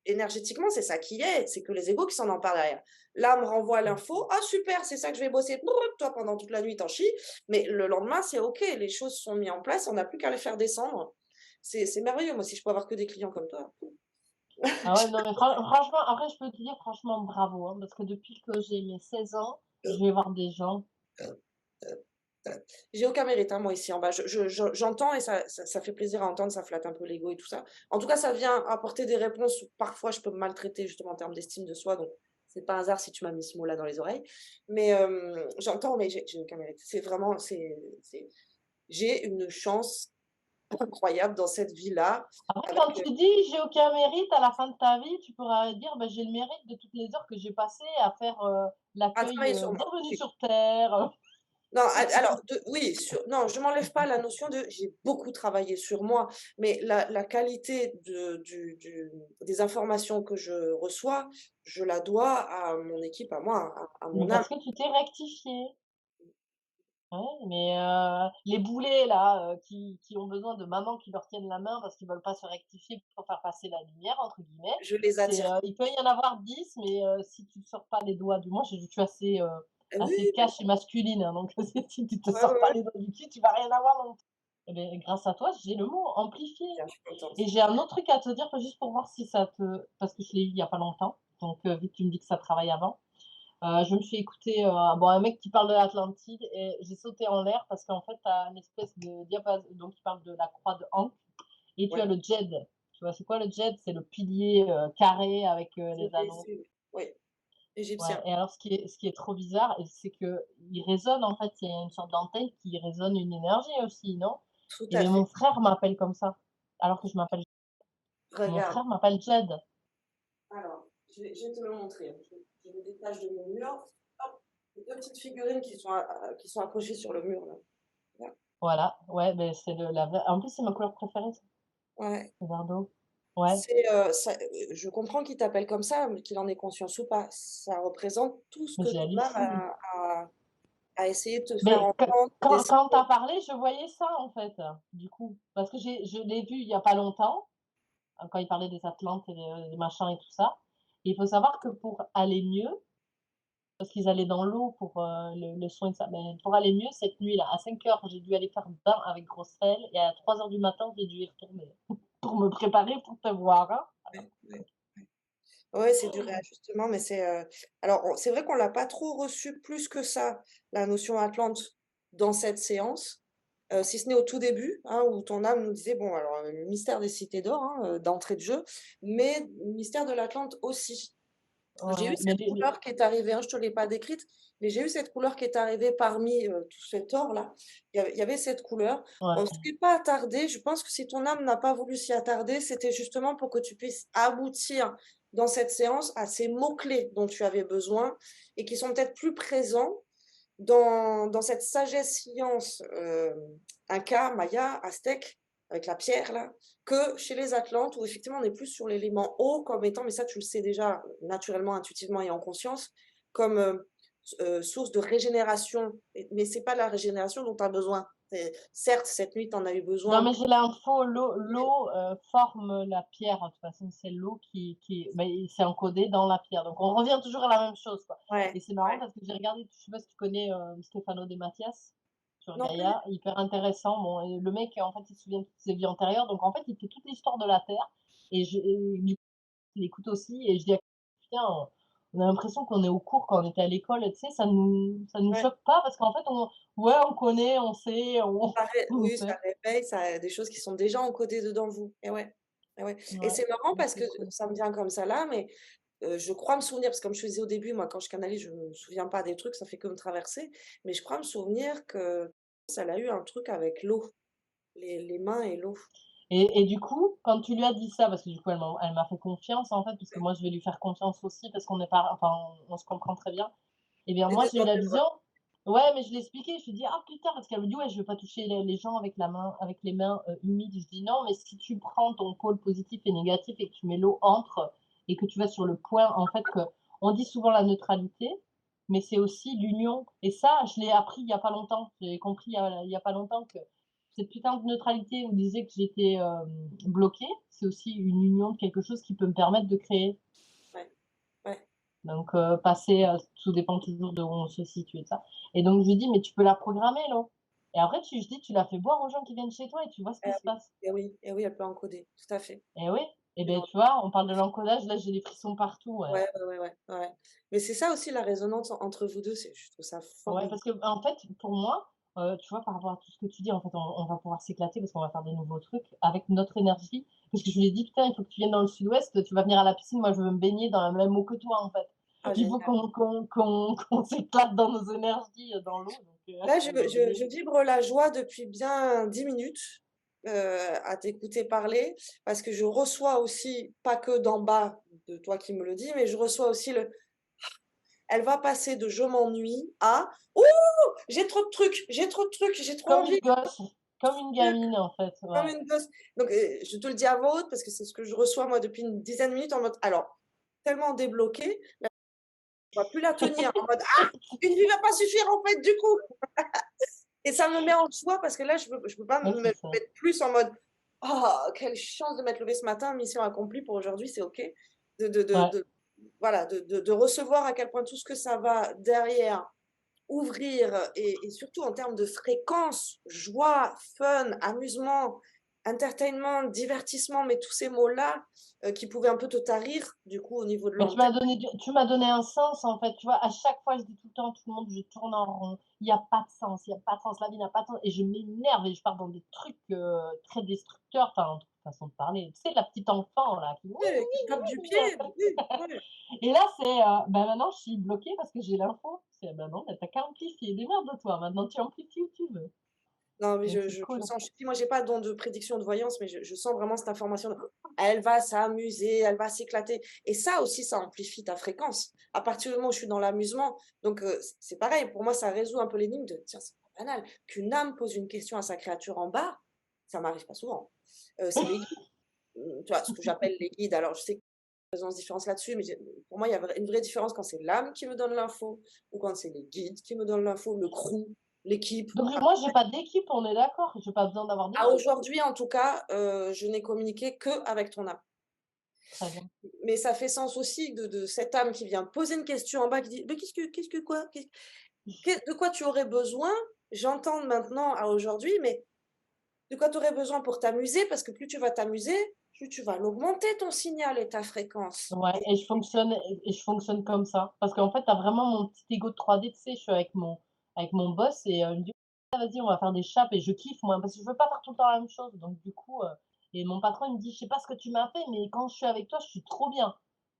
Énergétiquement, c'est ça qui est, c'est que les égos qui s'en emparent derrière. L'âme renvoie mmh. l'info: «Ah super, c'est ça que je vais bosser». Brrr, toi, pendant toute la nuit, tu en chies, mais le lendemain, c'est OK, les choses sont mises en place, on n'a plus qu'à les faire descendre. C'est merveilleux. Moi, si je peux avoir que des clients comme toi. Ah ouais, non, mais franchement, après, je peux te dire franchement bravo, hein, parce que depuis que j'ai mes 16 ans, je vais voir des gens. J'ai aucun mérite, hein, moi, ici en bas. J'entends et ça fait plaisir à entendre, ça flatte un peu l'ego et tout ça. En tout cas, ça vient apporter des réponses où parfois je peux me maltraiter justement en termes d'estime de soi, donc c'est pas un hasard si tu m'as mis ce mot-là dans les oreilles. Mais j'entends, mais j'ai aucun mérite. C'est vraiment c'est j'ai une chance incroyable dans cette vie-là Après, avec, quand tu dis: «J'ai aucun mérite», à la fin de ta vie, tu pourras dire: «Bah, j'ai le mérite de toutes les heures que j'ai passées à faire, à l'accueil, travailler sur moi. Bienvenue Oui. sur terre», Non, tu vois? alors oui, non, je m'enlève pas la notion de j'ai beaucoup travaillé sur moi, mais la qualité des informations que je reçois, je la dois à mon équipe, à moi, à Mais mon âme. parce que tu t'es rectifié. Ouais, mais les boulets là, qui ont besoin de maman qui leur tienne la main parce qu'ils veulent pas se rectifier pour faire passer «la lumière» entre guillemets, Je les c'est, attire. il peut y en avoir 10 mais si tu sors pas les doigts du moi je suis assez, assez Oui, cash et masculine, hein, donc si tu te ouais, ouais, sors pas ouais. les doigts du cul, tu vas rien avoir non plus. Et beh, grâce à toi, j'ai le mot amplifié. Bien, je suis contente. Et j'ai un autre truc à te dire, juste pour voir si ça te parce que je l'ai eu il y a pas longtemps, donc vu que tu me dis que ça travaille avant. Je me suis écouté, bon, un mec qui parle de l'Atlantide et j'ai sauté en l'air parce qu'en fait, tu as une espèce de diapason donc il parle de la croix de Ankh et tu as Ouais, le djed. Tu vois, c'est quoi le djed? C'est le pilier, carré avec, les anneaux. oui, Ouais égyptien. et alors ce qui est trop bizarre et c'est qu'il résonne en fait, c'est une sorte d'antenne qui résonne une énergie aussi, non? Tout Et à beh, fait. mon frère m'appelle comme ça, alors que je m'appelle mon Regarde, frère m'appelle Djed. alors, je vais te le montrer, hein. Je me détache de mon mur. Hop, les 2 petites figurines qui sont accrochées sur le mur là. Là. Voilà, ouais, beh, c'est le la ver en plus, c'est ma couleur préférée ça, Ouais. le vert d'eau. Ouais. C'est, ça je comprends qu'il t'appelle comme ça, mais qu'il en ait conscience ou pas. Ça représente tout ce Mais que ton âme j'hallucine. a essayé de te faire Mais entendre, quand tu d'essayer as parlé, je voyais ça, en fait, du coup. Parce que je l'ai vu il y a pas longtemps, quand il parlait des Atlantes et des machins et tout ça. Et il faut savoir que pour aller mieux, parce qu'ils allaient dans l'eau pour, le soin de ça, mais pour aller mieux cette nuit-là, à 5 heures, j'ai dû aller faire bain avec grosse sel et à 3 heures du matin, j'ai dû y retourner pour me préparer pour te voir, hein. ouais, ouais. Ouais, c'est du réajustement, mais alors c'est vrai qu'on l'a pas trop reçu plus que ça, la notion Atlante, dans cette séance, si ce n'est au tout début, hein, où ton âme nous disait: «Bon alors, le mystère des cités d'or, hein, d'entrée de jeu, mais le mystère de l'Atlante aussi». J'ai eu Ouais, mais cette couleur qui est arrivée, hein, je te l'ai pas décrite, mais j'ai eu cette couleur qui est arrivée parmi, tout cet or-là. Il y avait cette couleur. On ne ouais, s'est pas attardé. Je pense que si ton âme n'a pas voulu s'y attarder, c'était justement pour que tu puisses aboutir dans cette séance à ces mots-clés dont tu avais besoin et qui sont peut-être plus présents dans cette sagesse science, inca, maya, aztèque, avec la pierre là, que chez les Atlantes où effectivement on est plus sur l'élément eau comme étant, mais ça tu le sais déjà naturellement, intuitivement et en conscience, comme, source de régénération mais c'est pas la régénération dont tu as besoin. Certes, cette nuit tu en as eu non, besoin, mais j'ai l'info, l'eau, forme la pierre. De toute façon, c'est l'eau qui mais c'est encodé dans la pierre. Donc on revient toujours à la même chose, quoi. ouais, Et c'est marrant ouais. parce que j'ai regardé, je sais pas si tu connais, Stefano De Mattias sur Non plus? Gaïa, hyper intéressant. Bon et le mec, en fait, il se souvient de toutes ses vies antérieures. Donc en fait, il fait toute l'histoire de la Terre et du coup, je l'écoute aussi et je dis: «Putain, On a l'impression qu'on est au cours quand on était à l'école, tu sais, ça nous Ouais. choque pas parce qu'en fait ouais, on connaît, on sait, on Ça ré on oui, ça sait. réveille, ça des choses qui sont déjà encodées dedans vous. Et ouais. Et ouais. Et Ouais, c'est marrant donc parce que c'est cool. ça me vient comme ça là, mais je crois me souvenir, parce que comme je te disais au début, moi, quand je canalise, je me souviens pas des trucs, ça fait que me traverser, mais je crois me souvenir que elle a eu un truc avec l'eau, les mains et l'eau. Et du coup, quand tu lui as dit ça, parce que du coup elle m'a fait confiance en fait, parce que moi je vais lui faire confiance aussi parce qu'on est pas enfin on se comprend très bien. Et bien Et moi de j'ai eu dans la tes bras. vision ouais, mais je l'ai expliqué, je lui ai dit: «Ah putain» parce qu'elle me dit: «Ouais, je veux pas toucher les gens avec les mains, humides». Je dis: «Non, mais si tu prends ton pôle positif et négatif et que tu mets l'eau entre et que tu vas sur le point en fait que on dit souvent la neutralité, mais c'est aussi l'union» et ça, je l'ai appris il y a pas longtemps. J'ai compris il y a pas longtemps que cette putain de neutralité où disait que j'étais, bloquée, c'est aussi une union de quelque chose qui peut me permettre de créer. Ouais, ouais. Donc passer, tout dépend toujours de où on se situe et ça et donc je lui dis: «Mais tu peux la programmer l'eau» et après je dis: «Tu la fais boire aux gens qui viennent chez toi et tu vois ce qui se Oui, passe» oui, et oui, elle peut encoder, tout à fait. et oui et C'est beh, dans tu vois, on parle de l'encodage, là j'ai des frissons partout, ouais. ouais, ouais, ouais, ouais, ouais. Mais c'est ça aussi la résonance entre vous 2, c'est je trouve ça Ouais, formidable. parce qu'en fait, pour moi, tu vois, par rapport à tout ce que tu dis, en fait, on va pouvoir s'éclater parce qu'on va faire des nouveaux trucs avec notre énergie. Parce que je lui ai dit: «Putain, il faut que tu viennes dans le sud-ouest, tu vas venir à la piscine, moi je veux me baigner dans la même eau que toi, en fait. Ah Il faut génial. qu'on s'éclate dans nos énergies, dans l'eau», donc Là, on va se baigner. je vibre la joie depuis bien 10 minutes, à t'écouter parler, parce que je reçois aussi, pas que d'en bas de toi qui me le dis, mais je reçois aussi le elle va passer de «je m'ennuie» à «Ouh! J'ai trop de trucs, j'ai trop de trucs, j'ai trop Comme envie, une gosse, comme une de gamine, en fait, comme ouais. une gosse». Donc, je te le dis à voix haute parce que c'est ce que je reçois moi depuis une dizaine de minutes en mode alors, tellement débloquée, là, je ne vais plus la tenir en mode: «Ah! Une vie va pas suffire en fait du coup». Et ça me met en joie parce que là, je peux pas Ouais, me c'est ça. mettre plus en mode: «Oh, quelle chance de m'être levée ce matin, mission accomplie pour aujourd'hui, c'est OK». Ouais. De voilà, de recevoir à quel point tout ce que ça va derrière ouvrir et surtout en termes de fréquence, joie, fun, amusement, entertainment, divertissement, mais tous ces mots-là, qui pouvaient un peu te tarir, du coup, au niveau de Mais l'antenne. tu m'as donné un sens, en fait, tu vois? À chaque fois, je dis tout le temps à tout le monde: «Je tourne en rond, il y a pas de sens, il y a pas de sens, la vie n'a pas de sens» et je m'énerve et je pars dans des trucs, très destructeurs, enfin, façon de parler. Tu sais, la petite enfant, là, qui Ouais, qui tape du pied, oui, ouais. et là, c'est, bah, maintenant, je suis bloquée parce que j'ai l'info. C'est: «Bah, non, bah, tu qu'à amplifier, démerde-toi, maintenant tu amplifies où tu veux». Non, mais Donc c'est je cool. sens, je te dis, moi, j'ai pas de don de prédiction, de voyance, mais je sens vraiment cette information de: «Elle va s'amuser, elle va s'éclater» et ça aussi, ça amplifie ta fréquence. À partir du moment où je suis dans l'amusement, donc c'est pareil, pour moi, ça résout un peu l'énigme de: «Tiens, c'est pas banal». Qu'une âme pose une question à sa créature en bas, ça m'arrive pas souvent. C'est les guides, tu vois? Ce que j'appelle les guides. Alors je sais qu'il y a une différence là-dessus, mais j'ai pour moi, il y a une vraie différence quand c'est l'âme qui me donne l'info ou quand c'est les guides qui me donnent l'info, le crew, l'équipe. Donc moi, j'ai pas d'équipe, on est d'accord? J'ai pas besoin d'avoir À d'équipe? aujourd'hui, en tout cas, je n'ai communiqué qu'avec ton âme. Très bien. Mais ça fait sens aussi de cette âme qui vient poser une question en bas, qui dit: «Mais qu'est-ce que quoi? De quoi tu aurais besoin?» J'entends maintenant à aujourd'hui, mais de quoi tu aurais besoin pour t'amuser? Parce que plus tu vas t'amuser, plus tu vas l'augmenter ton signal et ta fréquence. Ouais et je fonctionne comme ça. Parce qu'en fait, tu as vraiment mon petit ego de 3D, tu sais, je suis avec mon boss et il me dit: «Ah vas-y, on va faire des chapes» et je kiffe moi, parce que je veux pas faire tout le temps la même chose. Donc du coup, et mon patron, il me dit: «Je sais pas ce que tu m'as fait, mais quand je suis avec toi, je suis trop bien»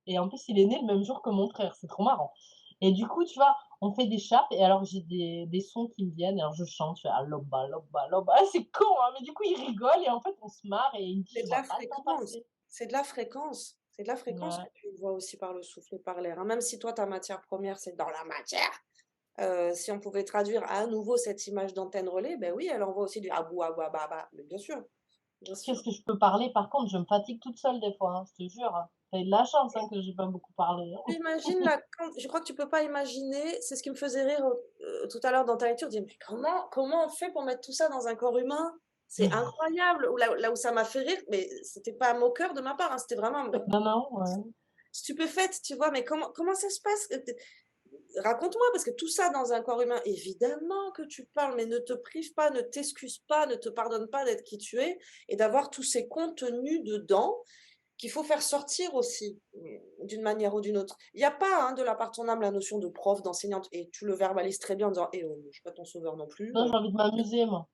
et en plus, il est né le même jour que mon frère, c'est trop marrant et du coup, tu vois, on fait des chapes et alors j'ai des sons qui me viennent, alors je chante, je fais: «Ah loba, loba, loba» ah c'est con, hein, mais du coup, il rigole et en fait, on se marre et il me dit: C'est «Je de vois la pas le temps fréquence, passer». c'est de la fréquence, c'est de la fréquence que Ouais. tu vois aussi par le souffle et par l'air, hein. Même si toi, ta matière première, c'est dans la matière, si on pouvait traduire à nouveau cette image d'antenne relais, ben oui, elle envoie aussi du abou, abou,aba, ba. Mais bien sûr, bien Qu'est-ce sûr. que je peux parler? Par contre, je me fatigue toute seule des fois, hein, je te jure, hein. Tu as eu de la chance, hein, que j'ai pas beaucoup parlé, hein. Tu imagines la quan je crois que tu peux pas imaginer, c'est ce qui me faisait rire, tout à l'heure dans ta lecture, dire: «Mais comment on fait pour mettre tout ça dans un corps humain?» C'est incroyable. Ou là où ça m'a fait rire, mais c'était pas un moqueur de ma part, hein, c'était vraiment Non, non, ouais. stupéfaite, tu vois? Mais comment ça se passe? Raconte-moi, parce que tout ça dans un corps humain, évidemment que tu parles, mais ne te prive pas, ne t'excuse pas, ne te pardonne pas d'être qui tu es et d'avoir tous ces contenus dedans qu'il faut faire sortir aussi, d'une manière ou d'une autre. Il y a pas, hein, de la part de ton âme, la notion de prof, d'enseignante et tu le verbalises très bien en disant: «Eh oh, je suis pas ton sauveur non plus, Non, j'ai envie de m'amuser moi.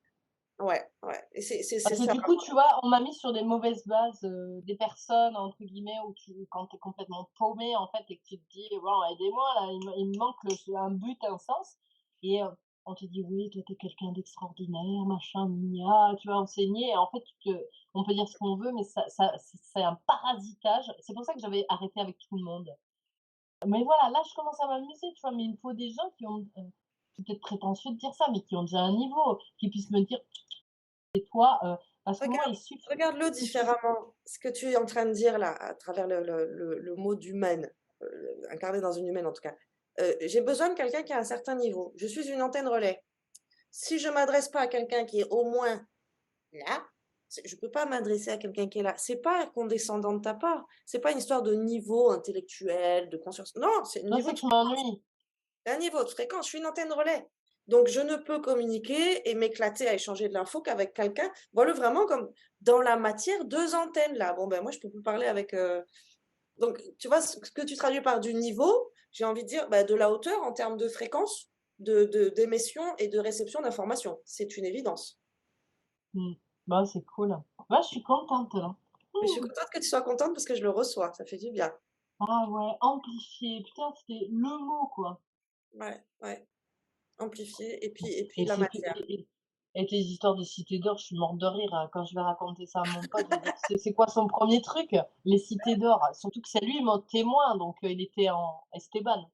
ouais, ouais et c'est Parce que ça. du coup, tu vois, on m'a mis sur des mauvaises bases, des personnes entre guillemets où quand tu es complètement paumé en fait et que tu te dis: «Bon aidez-moi là, il me manque un but, un sens» et on te dit: «Oui, toi tu es quelqu'un d'extraordinaire, machin, gna tu vas enseigner et en fait on peut dire ce qu'on veut mais c'est un parasitage. C'est pour ça que j'avais arrêté avec tout le monde. Mais voilà, là je commence à m'amuser, tu vois? Mais il me faut des gens qui ont, c'est peut-être prétentieux de dire ça, mais qui ont déjà un niveau, qui puissent me dire: toi, parce que moi, Regarde regarde-le il suffit différemment. Ce que tu es en train de dire là, à travers le mot d'humaine, incarné dans une humaine en tout cas. J'ai besoin de quelqu'un qui a un certain niveau. Je suis une antenne relais. Si je m'adresse pas à quelqu'un qui est au moins là, je peux pas m'adresser à quelqu'un qui est là. C'est pas condescendant de ta part. C'est pas une histoire de niveau intellectuel, de conscience. Non, c'est un non, niveau c'est de que je m'ennuie. un niveau de fréquence, je suis une antenne relais. Donc je ne peux communiquer et m'éclater à échanger de l'info qu'avec quelqu'un. Vois-le vraiment comme dans la matière, 2 antennes là. Bon ben moi je peux plus parler avec, donc tu vois ce que tu traduis par du niveau, j'ai envie de dire, bah, de la hauteur en termes de fréquence, d'émission et de réception d'informations. C'est une évidence. Mmh. Bah, c'est cool. Bah, je suis contente là. Mais je suis Mmh. contente que tu sois contente parce que je le reçois, ça fait du bien. Ah ouais, amplifier, putain, c'était le mot, quoi. Ouais, ouais, amplifier et puis Et la c'est que matière. et tes histoires de cités d'or, je suis morte de rire, quand je vais raconter ça à mon pote, je vais dire: C'est quoi son premier truc? Les cités d'or». Surtout que c'est lui mon témoin, donc il était en Esteban.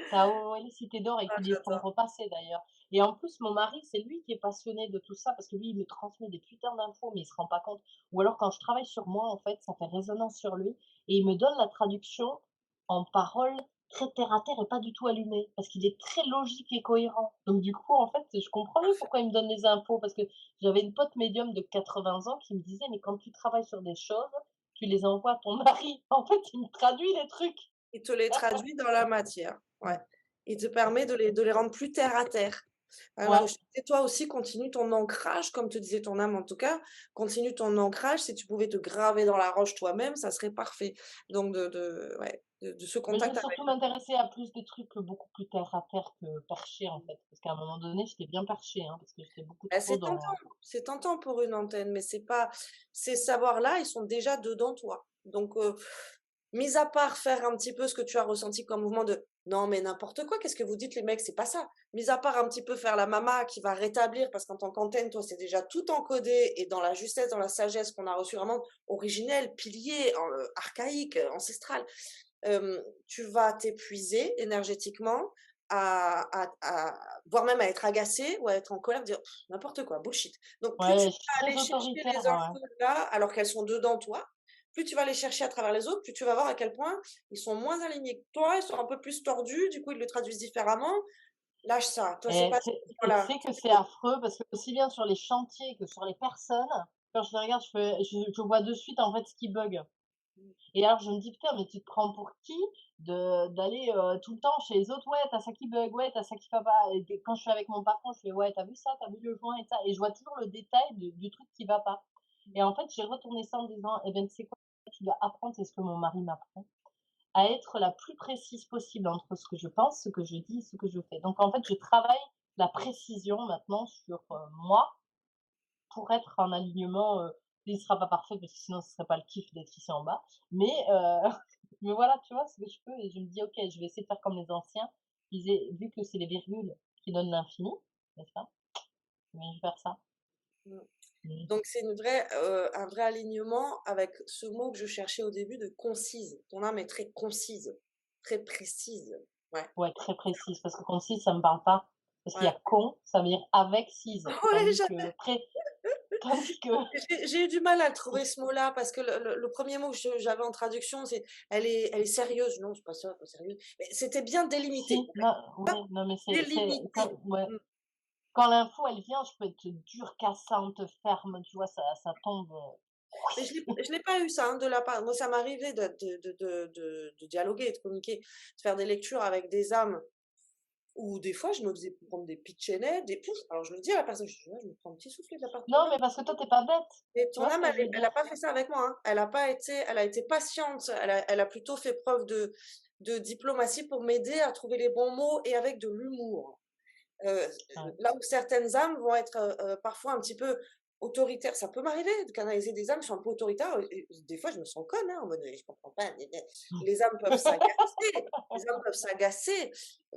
Sao et les cités d'or et Ah qui les font j'adore. repasser d'ailleurs et en plus mon mari, c'est lui qui est passionné de tout ça parce que lui, il me transmet des putains d'infos, mais il se rend pas compte ou alors quand je travaille sur moi, en fait, ça fait résonance sur lui et il me donne la traduction en paroles très terre à terre et pas du tout allumées parce qu'il est très logique et cohérent. Donc du coup, en fait, je comprends mieux Parfait. pourquoi il me donne les infos parce que j'avais une pote médium de 80 ans qui me disait: «Mais quand tu travailles sur des choses, tu les envoies à ton mari». En fait, il me traduit les trucs. Il te les traduit dans la matière, ouais. Il te permet de les rendre plus terre à terre. Alors, Ouais. je et toi aussi, continue ton ancrage, comme te disait ton âme en tout cas, continue ton ancrage. Si tu pouvais te graver dans la roche toi-même, ça serait parfait. Donc ouais, de ce Mais je contact veux avec surtout m'intéresser à plus des trucs, beaucoup plus terre à terre que perchés, en fait. Parce qu'à un moment donné, j'étais bien perchée, hein, parce que j'étais beaucoup bah, trop dans c'est tentant pour une antenne, mais c'est pas ces savoirs-là, ils sont déjà dedans toi. Donc, mis à part faire un petit peu ce que tu as ressenti comme mouvement de: «Non mais n'importe quoi, qu'est-ce que vous dites les mecs? C'est pas ça». Mis à part un petit peu faire la mama qui va rétablir parce qu'en tant qu'antenne, toi, c'est déjà tout encodé et dans la justesse, dans la sagesse qu'on a reçue vraiment originelle, pilier, archaïque, ancestrale. Tu vas t'épuiser énergétiquement voire même à être agacé ou à être en colère, dire: «Pff, «N'importe quoi, bullshit». Donc plus tu ouais, je suis vas très aller chercher autoritaire, les ouais. infos là, alors qu'elles sont dedans toi, plus tu vas les chercher à travers les autres, plus tu vas voir à quel point ils sont moins alignés que toi, ils sont un peu plus tordus, du coup, ils le traduisent différemment. Lâche ça, toi, c'est Et pas tu voilà. sais que c'est affreux parce que aussi bien sur les chantiers que sur les personnes, quand je les regarde, je vois de suite, en fait, ce qui bug. Et alors je me dis: «Putain, mais tu te prends pour qui d'aller, tout le temps chez les autres? Ouais, tu ça qui bug, ouais, tu ça qui va pas» et quand je suis avec mon patron, je fais: «Ouais, t'as vu ça? T'as vu le joint et ça?» et je vois toujours le détail du truc qui va pas. Et en fait, j'ai retourné ça en disant: «Eh ben, tu sais quoi? Tu dois apprendre», c'est ce que mon mari m'apprend, à être la plus précise possible entre ce que je pense, ce que je dis, ce que je fais. Donc en fait, je travaille la précision maintenant sur, moi pour être en alignement, il sera pas parfait parce que sinon ce serait pas le kiff d'être ici en bas, mais mais voilà, tu vois ce que je peux et je me dis: «OK, je vais essayer de faire comme les anciens». Ils disaient vu que c'est les virgules qui donnent l'infini, n'est-ce pas? Mais je vais faire ça. Mmh. Mmh. Donc c'est un vrai alignement avec ce mot que je cherchais au début de concise. Ton âme est très concise, très précise. Ouais, Ouais, très précise parce que concise, ça me parle pas. Parce qu'il y ouais. a con, ça veut dire avec cise, Ouais, tandis que tandis que j'ai eu du mal à le trouver ce mot-là parce que le 1er mot que j'avais en traduction, c'est elle est sérieuse. Non, c'est pas ça, pas sérieuse. Mais c'était bien délimité. si, non, ouais, non mais c'est Délimité. quand ouais, Mmh. quand l'info elle vient, je peux être dure, cassante, ferme, tu vois? Ça tombe, Mais je l'ai pas eu ça, hein, de la part moi, ça m'arrivait de dialoguer, de communiquer, de faire des lectures avec des âmes ou des fois, je me faisais prendre des pitchounettes, des pouf. Alors je le dis à la personne, je dis: «Ouais, je me prends un petit soufflet de la part de ton Non, âme». mais parce que toi, tu es pas bête. Et Tu ton vois ce âme, que je veux elle a dire? pas fait ça avec moi, hein. Elle a été patiente, elle a plutôt fait preuve de diplomatie pour m'aider à trouver les bons mots et avec de l'humour. Heu, Ouais. là où certaines âmes vont être, parfois un petit peu autoritaires. Ça peut m'arriver de canaliser des âmes qui sont un peu autoritaires et des fois je me sens conne, hein, en mode: «Je comprends pas, les âmes peuvent s'agacer, les âmes peuvent s'agacer.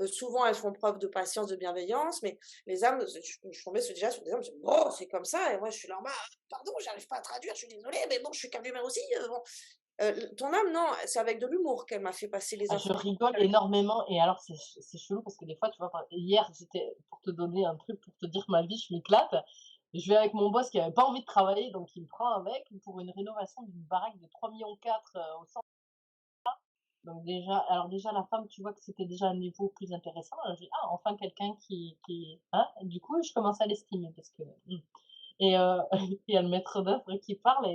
Souvent elles font preuve de patience, de bienveillance, mais les âmes, je tombais déjà sur des âmes, je dis: «Oh, c'est comme ça» et moi je suis là en mode: «Ah, pardon, j'arrive pas à traduire, je suis désolée, mais bon, je suis qu'un humain aussi, bon». Ton âme, non, c'est avec de l'humour qu'elle m'a fait passer les Ah, je informations. rigole énormément et alors c'est chelou parce que des fois, tu vois, hier, j'étais pour te donner un truc, pour te dire ma vie, je m'éclate. Je vais avec mon boss qui avait pas envie de travailler, donc il me prend avec pour une rénovation d'une baraque de 3,4 millions au centre. Donc déjà alors déjà la femme, tu vois que c'était déjà un niveau plus intéressant. Alors je dis: «Ah, enfin quelqu'un qui» hein? Du coup, je commence à l'estimer parce que, et il y a le maître d'œuvre qui parle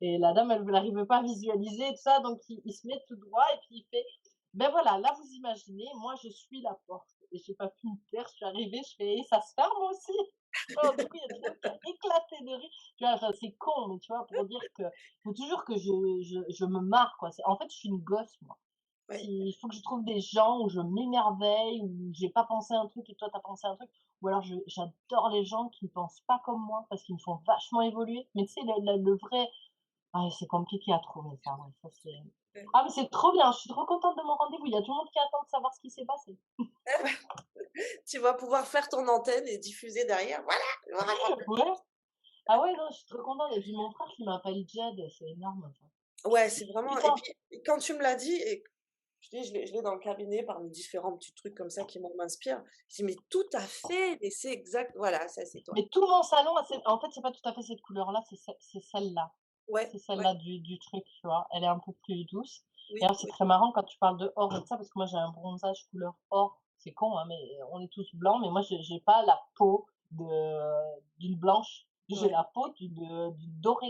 et la dame, elle n'arrivait pas à visualiser tout ça, donc il se met tout droit et puis il fait: «Ben voilà, là vous imaginez, moi je suis la porte» et j'ai pas pu me taire, je suis arrivée, je fais: «Et ça se ferme aussi?» Alors du coup, il y a tout le monde qui a éclaté de rire. Tu vois? Enfin, c'est con, mais tu vois, pour dire que faut toujours que je me marre, quoi. C'est en fait, je suis une gosse, moi. Ouais. Il faut que je trouve des gens où je m'émerveille, où j'ai pas pensé un truc et toi tu as pensé un truc, ou alors j'adore les gens qui ne pensent pas comme moi parce qu'ils me font vachement évoluer. Mais tu sais le vrai ah c'est compliqué à trouver ça, ouais, ça c'est Ouais. ah mais c'est trop bien, je suis trop contente de mon rendez-vous, il y a tout le monde qui attend de savoir ce qui s'est passé. Tu vas pouvoir faire ton antenne et diffuser derrière. Voilà, je vous raconte. Ouais, ah ouais, non, je suis trop contente et puis mon frère qui m'appelle Jed, c'est énorme ça. Ouais, c'est vraiment et Putain, puis quand tu me l'as dit et je dis je l'ai dans le cabinet parmi différents petits trucs comme ça qui m'inspirent. Je dis: «Mais tout à fait, mais c'est exact, voilà, ça c'est toi». mais tout mon salon, c'est en fait, c'est pas tout à fait cette couleur-là, c'est celle-là. Ouais, C'est ouais, celle-là du truc, tu vois? Elle est un peu plus douce et oui, alors c'est oui, très marrant quand tu parles de or et de ça, parce que moi j'ai un bronzage couleur or. C'est con, hein, mais on est tous blancs, mais moi j'ai pas la peau d'une blanche. J'ai ouais. la peau d'une dorée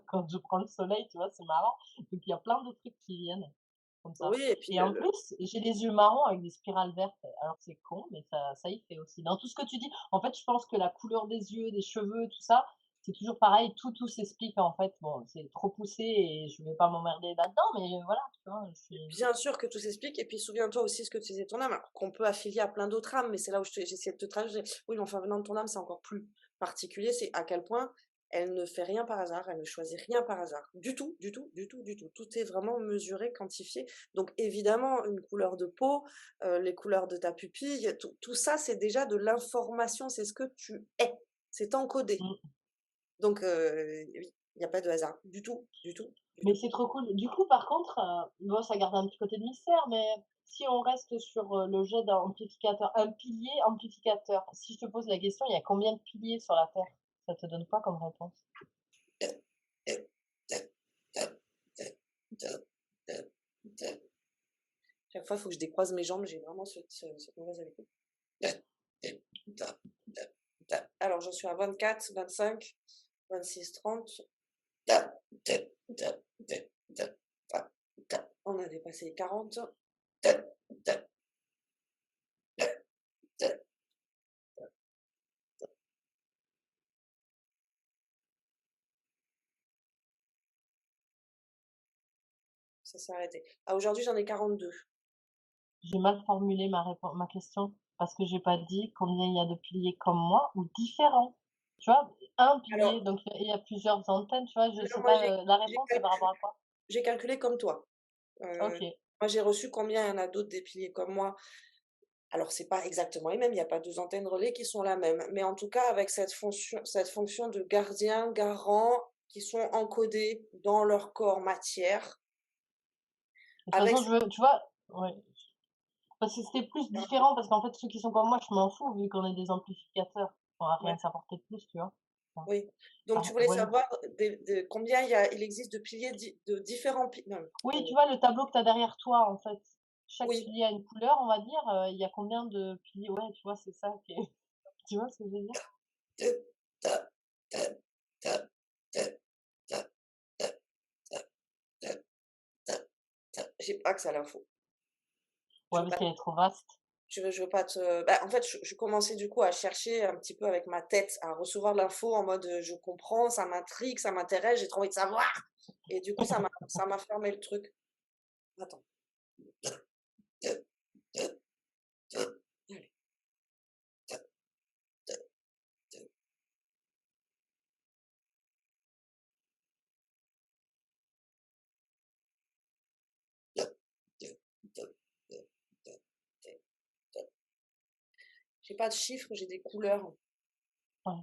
quand je prends le soleil, tu vois? C'est marrant. Donc il y a plein de trucs qui viennent comme ça Oui et puis et en plus, j'ai les yeux marrons avec des spirales vertes. Alors c'est con, mais ça y fait aussi. Dans tout ce que tu dis, en fait, je pense que la couleur des yeux, des cheveux, tout ça, c'est toujours pareil, tout s'explique en fait. Bon, c'est trop poussé et je vais pas m'emmerder là-dedans, mais voilà, tu vois? Je suis bien sûr que tout s'explique et puis souviens-toi aussi ce que tu disais de ton âme, alors qu'on peut affilier à plein d'autres âmes, mais c'est là où j'essayais de te traduire. Oui, mais enfin venant de ton âme, c'est encore plus particulier, c'est à quel point elle ne fait rien par hasard, elle ne choisit rien par hasard. Du tout, du tout, du tout, du tout. Tout est vraiment mesuré, quantifié. Donc évidemment, une couleur de peau, les couleurs de ta pupille, tout ça, c'est déjà de l'information, c'est ce que tu es. C'est encodé. mmh, Donc oui, il y a pas de hasard. Du tout, du tout, du mais tout. c'est trop cool. Du coup, par contre, bon, ça garde un petit côté de mystère, mais si on reste sur, le jet d'amplificateur, un pilier amplificateur, si je te pose la question, il y a combien de piliers sur la Terre? Ça te donne quoi comme réponse? Chaque fois, il faut que je décroise mes jambes, j'ai vraiment cette mauvaise habitude. Alors, j'en suis à 24, 25, 26, 30. On a dépassé les 40. Ça s'est arrêté. Ah, aujourd'hui, j'en ai 42. J'ai mal formulé ma question parce que j'ai pas dit combien il y a de piliers comme moi ou différents. Tu vois? Un pilier, Alors, donc il y a plusieurs antennes, tu vois? Je là, sais moi, pas, la j'ai réponse, c'est par rapport calculé, à quoi? j'ai calculé comme toi. Heu, OK. moi, j'ai reçu combien il y en a d'autres des piliers comme moi. Alors, c'est pas exactement les mêmes, il y a pas 2 antennes relais qui sont la même, mais en tout cas, avec cette fonction de gardien, garant, qui sont encodés dans leur corps matière, De toute avec façon, cette je veux tu vois? Ouais, parce que c'était plus différent parce qu'en fait, ceux qui sont comme moi, je m'en fous vu qu'on est des amplificateurs. On va ouais. rien s'apporter de plus, tu vois? Enfin, Oui. Donc tu voulais ouais. savoir combien il existe de piliers de différents non, Oui, tu vois le tableau que tu as derrière toi, en fait, chaque oui. pilier a une couleur, on va dire, il y a combien de piliers? Ouais, tu vois, c'est ça qui est tu vois ce que je veux dire? J'ai pas accès à l'info. Je Ouais, peux parce pas qu'elle est trop vaste. je veux pas te bah, en fait, je commençais du coup à chercher un petit peu avec ma tête, à recevoir l'info en mode, je comprends, ça m'intrigue, ça m'intéresse, j'ai trop envie de savoir et du coup, ça m'a fermé le truc. Attends. Allez. J'ai pas de chiffres, j'ai des couleurs. Ouais.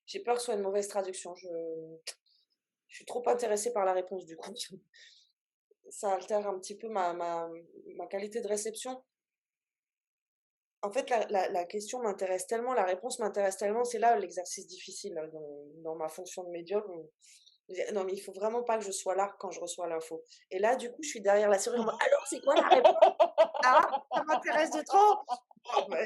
J'ai peur que ce soit une mauvaise traduction. Je suis trop intéressée par la réponse du coup. Ça altère un petit peu ma qualité de réception. En fait, la question m'intéresse tellement, la réponse m'intéresse tellement, c'est là l'exercice difficile, là, dans ma fonction de médium. Non, mais il faut vraiment pas que je sois là quand je reçois l'info. Et là, du coup, je suis derrière la serrure en mode: «Alors, c'est quoi la réponse? Ah, ça m'intéresse de trop!» Oh, ouais,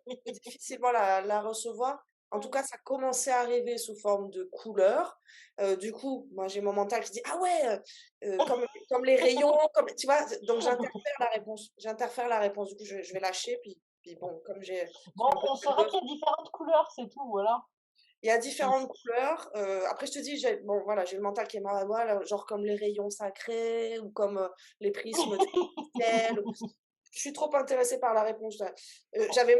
je peux difficilement la recevoir. En tout cas, ça commençait à arriver sous forme de couleurs. Du coup, moi, j'ai mon mental qui dit: «Ah ouais, comme les rayons», comme tu vois? Donc j'interfère la réponse. Du coup, je vais lâcher, puis bon, comme Bon, j'ai un peu on de saura buzz. qu'il y a différentes couleurs, c'est tout, voilà. Il y a Et différentes couleurs, après je te dis, bon voilà, j'ai le mental qui est mort à moi, là, genre comme les rayons sacrés ou comme, les prismes du ciel. Je suis trop intéressée par la réponse là.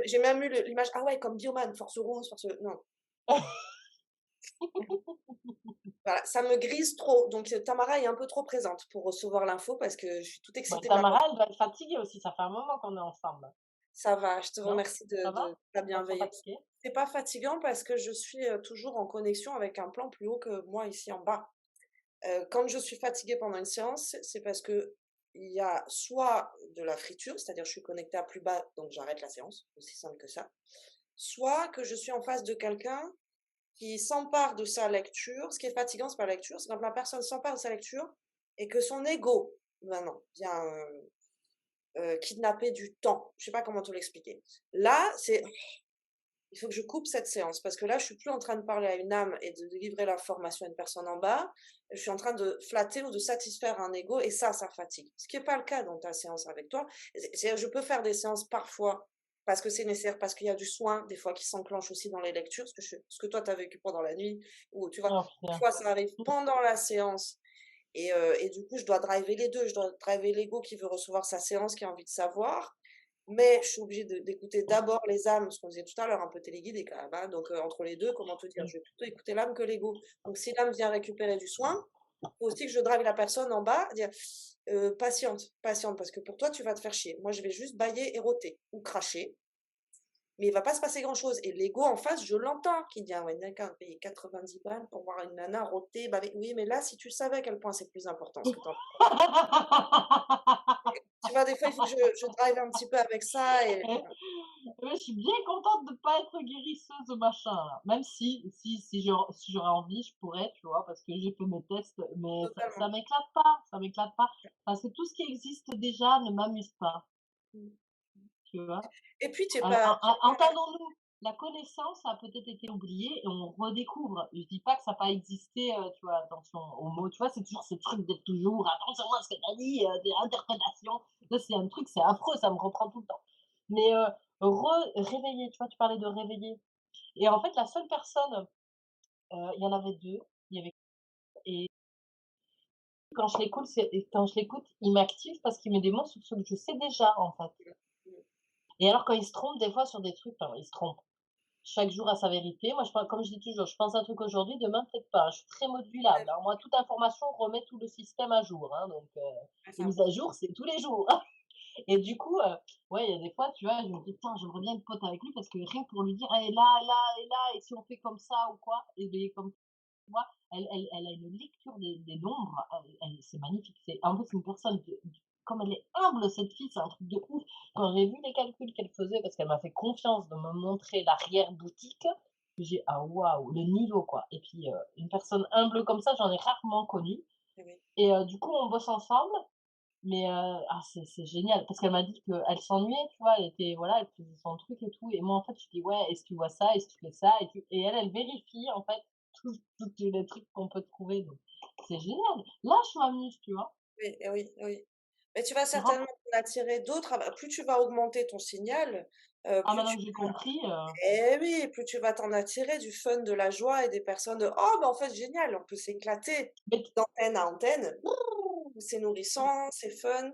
J'ai même eu l'image: «Ah ouais, comme Bioman, force rose, force» non, voilà, ça me grise trop, donc Tamara est un peu trop présente pour recevoir l'info parce que je suis toute bah, excitée de la Tamara, recevoir. elle doit être fatiguée aussi, ça fait un moment qu'on est ensemble, Ça va, je te non? remercie Ça de va? ta Pas trop bienveillance. fatiguée? C'est pas fatigant parce que je suis, toujours en connexion avec un plan plus haut que moi ici en bas. Quand je suis fatiguée pendant une séance, c'est parce qu'il y a soit de la friture, c'est-à-dire je suis connectée à plus bas, donc j'arrête la séance, aussi simple que ça. Soit que je suis en face de quelqu'un qui s'empare de sa lecture. Ce qui est fatigant, c'est pas la lecture, c'est quand la personne s'empare de sa lecture et que son ego, maintenant, vient, kidnapper du temps. Je sais pas comment te l'expliquer. Là, il faut que je coupe cette séance parce que là, je suis plus en train de parler à une âme et de délivrer l'information à une personne en bas. Je suis en train de flatter ou de satisfaire un ego et ça fatigue. Ce qui est pas le cas dans ta séance avec toi. Je peux faire des séances parfois parce que c'est nécessaire, parce qu'il y a du soin, des fois qui s'enclenche aussi dans les lectures, ce que toi tu as vécu pendant la nuit, ou tu vois, Oh des putain. fois ça arrive pendant la séance et du coup je dois driver les deux, je dois driver l'ego qui veut recevoir sa séance, qui a envie de savoir, mais je suis obligée d'écouter d'abord les âmes, ce qu'on disait tout à l'heure, un peu téléguidé quand même, hein, donc entre les 2, comment te dire? Mmh. Je vais plutôt écouter l'âme que l'ego. Donc si l'âme vient récupérer du soin, faut aussi que je drive la personne en bas, dire: patiente, patiente, parce que pour toi, tu vas te faire chier. Moi, je vais juste bâiller et rôter ou cracher, mais il va pas se passer grand-chose» et l'ego en face, je l'entends qui dit: «Ah ouais, d'accord, payer 90 balles pour voir une nana rôter, baver». Oui, mais là, si tu savais à quel point c'est plus important ce que tu en tu vois, des fois, il faut que je drive un petit peu avec ça et Ouais, je suis bien contente de pas être guérisseuse de machin là. Même si j'aurais envie, je pourrais, tu vois? Parce que j'ai fait mes tests, mais ça totalement. m'éclate pas, ça m'éclate pas. Parce que tout ce qui existe déjà ne m'amuse pas, Mmh. tu vois? Et puis tu es En pas en en entendons-nous, la connaissance a peut-être été oubliée et on redécouvre. Je dis pas que ça a pas existé, tu vois? Attention aux mots, tu vois? C'est toujours ce truc d'être toujours: «Attention à ce que tu as dit, des interprétations». Ça, c'est un truc, c'est affreux, ça me reprend tout le temps. Mais, réveiller, tu vois? Tu parlais de réveiller et en fait, la seule personne, il y en avait 2, il y avait et quand je l'écoute, il m'active parce qu'il met des mots sur ce que je sais déjà, en fait mmh, et alors quand il se trompe des fois sur des trucs, enfin, il se trompe. Chaque jour a sa vérité. Moi, comme je dis toujours, je pense un truc aujourd'hui, demain peut-être pas. Je suis très modulable, hein. Moi, toute information remet tout le système à jour, hein, donc ouais, c'est les mises à important. jour, c'est tous les jours. Et du coup, ouais, il y a des fois, tu vois, je me dis: «Putain, j'aimerais bien être pote avec lui parce que rien que pour lui dire: «Eh là, là et là et si on fait comme ça ou quoi?» et beh, comme tu vois, elle a une lecture des nombres, c'est magnifique. C'est en plus une personne comme elle est humble cette fille, c'est un truc de ouf. Quand j'ai vu les calculs qu'elle faisait, parce qu'elle m'a fait confiance de me montrer l'arrière-boutique, j'ai: «Ah waouh, le niveau quoi» et puis, une personne humble comme ça, j'en ai rarement connu Eh oui. et du coup, on bosse ensemble Mais c'est génial parce qu'elle m'a dit qu'elle s'ennuyait, tu vois? Elle était voilà, elle faisait son truc et tout et moi, en fait, je dis: «Ouais, est-ce que tu vois ça? Est-ce que tu fais ça?» et elle vérifie, en fait, tous les trucs qu'on peut trouver donc c'est génial. Là, je m'amuse, tu vois? Oui, et oui, oui. Mais tu vas C'est certainement rare en attirer d'autres, ah bah, plus tu vas augmenter ton signal, ah, plus maintenant tu que j'ai vas compris, eh oui, plus tu vas t'en attirer du fun, de la joie et des personnes de: «Oh bah, en fait, génial, on peut s'éclater mais d'antenne à antenne, Bouh, c'est nourrissant, c'est fun»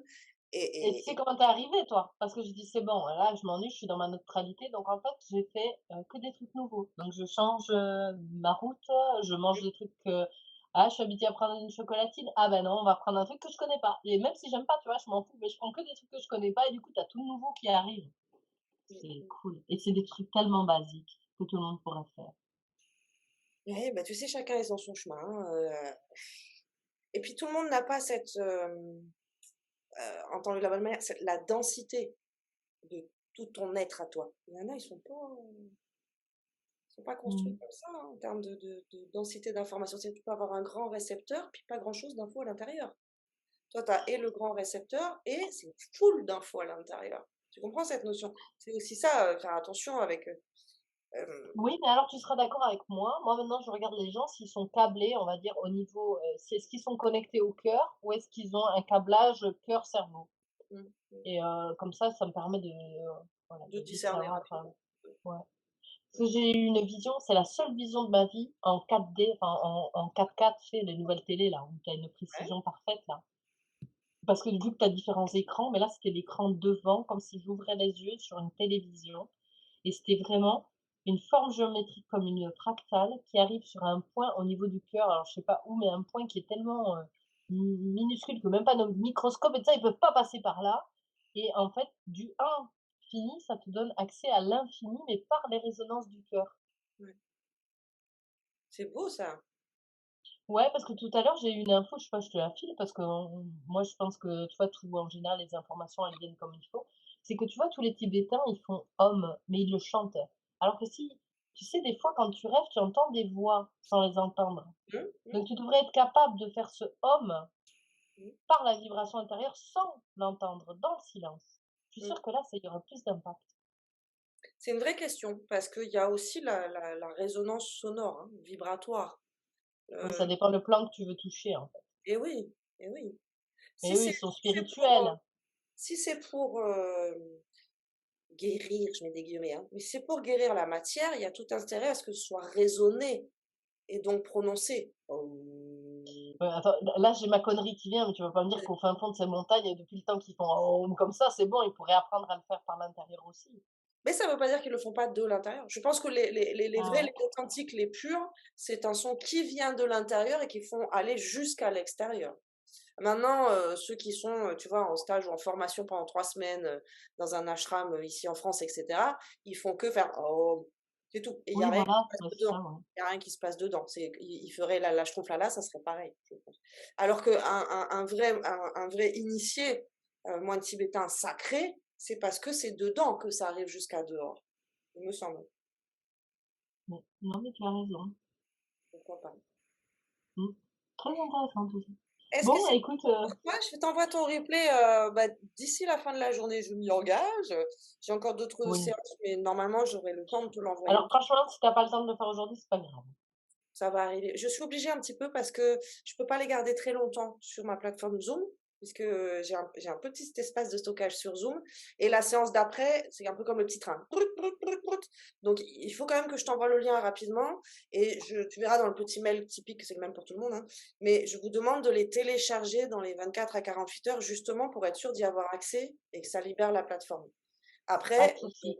et tu et sais comment tu es arrivée, toi? Parce que je dis: «C'est bon, là, je m'ennuie, je suis dans ma neutralité», donc en fait, j'ai fait, que des trucs nouveaux. Donc je change, ma route, je mange des trucs, «Ah, je suis habituée à prendre une chocolatine. Ah ben non, on va prendre un truc que je connais pas» et même si j'aime pas, tu vois, je m'en fous, mais je prends que des trucs que je connais pas et du coup, tu as tout le nouveau qui arrive. mmh C'est mh. cool et c'est des trucs tellement basiques que tout le monde pourrait faire. Ouais, bah, tu sais, chacun est dans son chemin, et puis tout le monde n'a pas cette, entends-le de la bonne manière, cette la densité de tout ton être à toi. Il y en a, ils sont pas construits Mmh. comme ça, hein, en termes de densité d'information. C'est tu peux avoir un grand récepteur, puis pas grand-chose d'infos à l'intérieur. Toi, tu as et le grand récepteur et c'est full d'infos à l'intérieur. Tu comprends cette notion? C'est aussi ça, faire attention avec, Oui, mais alors tu seras d'accord avec moi. Moi, maintenant, je regarde les gens s'ils sont câblés, on va dire, au niveau, c'est est-ce qu'ils sont connectés au cœur ou est-ce qu'ils ont un câblage cœur-cerveau? mmh, mmh, Et comme ça me permet de, voilà, de de vite discerner savoir, rapidement. ouais. Parce que j'ai eu une vision, c'est la seule vision de ma vie en 4D, enfin en 4K, tu sais, les nouvelles télé là, où tu as une Ouais, précision parfaite là. Parce que vu que tu as différents écrans, mais là, c'était l'écran devant, comme si j'ouvrais les yeux sur une télévision et c'était vraiment une forme géométrique comme une fractale qui arrive sur un point au niveau du cœur. Alors je sais pas où, mais un point qui est tellement, minuscule que même pas nos microscopes et tout ça, ils peuvent pas passer par là et en fait, du infini, ça te donne accès à l'infini, mais par les résonances du cœur. ouais. C'est beau ça. Ouais, parce que tout à l'heure, j'ai eu une info, je sais pas, je te la file parce que moi, je pense que, tu vois, tout en général, les informations, elles viennent comme il faut. C'est que, tu vois, tous les Tibétains, ils font «homme», mais ils le chantent. Alors que si tu sais, des fois, quand tu rêves, tu entends des voix sans les entendre. Mmh, mmh, Donc tu devrais être capable de faire ce «homme» mmh, par la vibration intérieure sans l'entendre, dans le silence. Je suis mmh. sûre que là, ça y aura plus d'impact. C'est une vraie question parce qu'il y a aussi la résonance sonore, hein, vibratoire. Oui, ça Heu dépend le plan que tu veux toucher, en fait. et oui, et oui. Et Si eux, c'est ils sont si c'est pour, spirituels. si c'est pour, guérir, je mets des guillemets, hein, mais si c'est pour guérir la matière, il y a tout intérêt à ce que ce soit raisonné et donc prononcé. Ouais, attends, là, j'ai ma connerie qui vient, mais tu vas pas me dire qu'au fin fond de ces montagnes, depuis le temps qu'ils font «Om» comme ça, c'est bon, ils pourraient apprendre à le faire par l'intérieur aussi. Mais ça ne veut pas dire qu'ils le font pas de l'intérieur. Je pense que les Ah vrais, ouais? les authentiques, les purs, c'est un son qui vient de l'intérieur et qui font aller jusqu'à l'extérieur. Maintenant, ceux qui sont, tu vois, en stage ou en formation pendant 3 semaines, dans un ashram, ici en France et cetera, ils font que faire: «Oh», c'est tout et il y a Oui, rien qui se voilà, passe ouais, c'est dedans. ça, ouais. Il y a rien qui se passe dedans. C'est ils feraient la schtroumpflala, ça serait pareil, je pense. Alors qu'un un vrai initié, moine tibétain sacré, c'est parce que c'est dedans que ça arrive jusqu'à dehors, il me semble. Non, mais tu as raison. Pourquoi pas? Mmh. Très intéressant tout ça. Est-ce que Bon, c'est écoute, pour toi? Je t'envoie ton replay, bah, d'ici la fin de la journée, je m'y engage. J'ai encore d'autres oui. séances, mais normalement, j'aurai le temps de te l'envoyer Alors au plus franchement, si tu as pas le temps de le faire aujourd'hui, c'est pas grave. ça va arriver. Je suis obligée un petit peu parce que je peux pas les garder très longtemps sur ma plateforme Zoom, puisque, j'ai un petit espace de stockage sur Zoom et la séance d'après, c'est un peu comme le petit train. Brout, brout, brout, brout. Donc il faut quand même que je t'envoie le lien rapidement et tu verras dans le petit mail typique, c'est le même pour tout le monde, hein, mais je vous demande de les télécharger dans les 24 à 48 heures justement pour être sûr d'y avoir accès et que ça libère la plateforme. Pas de Après, souci.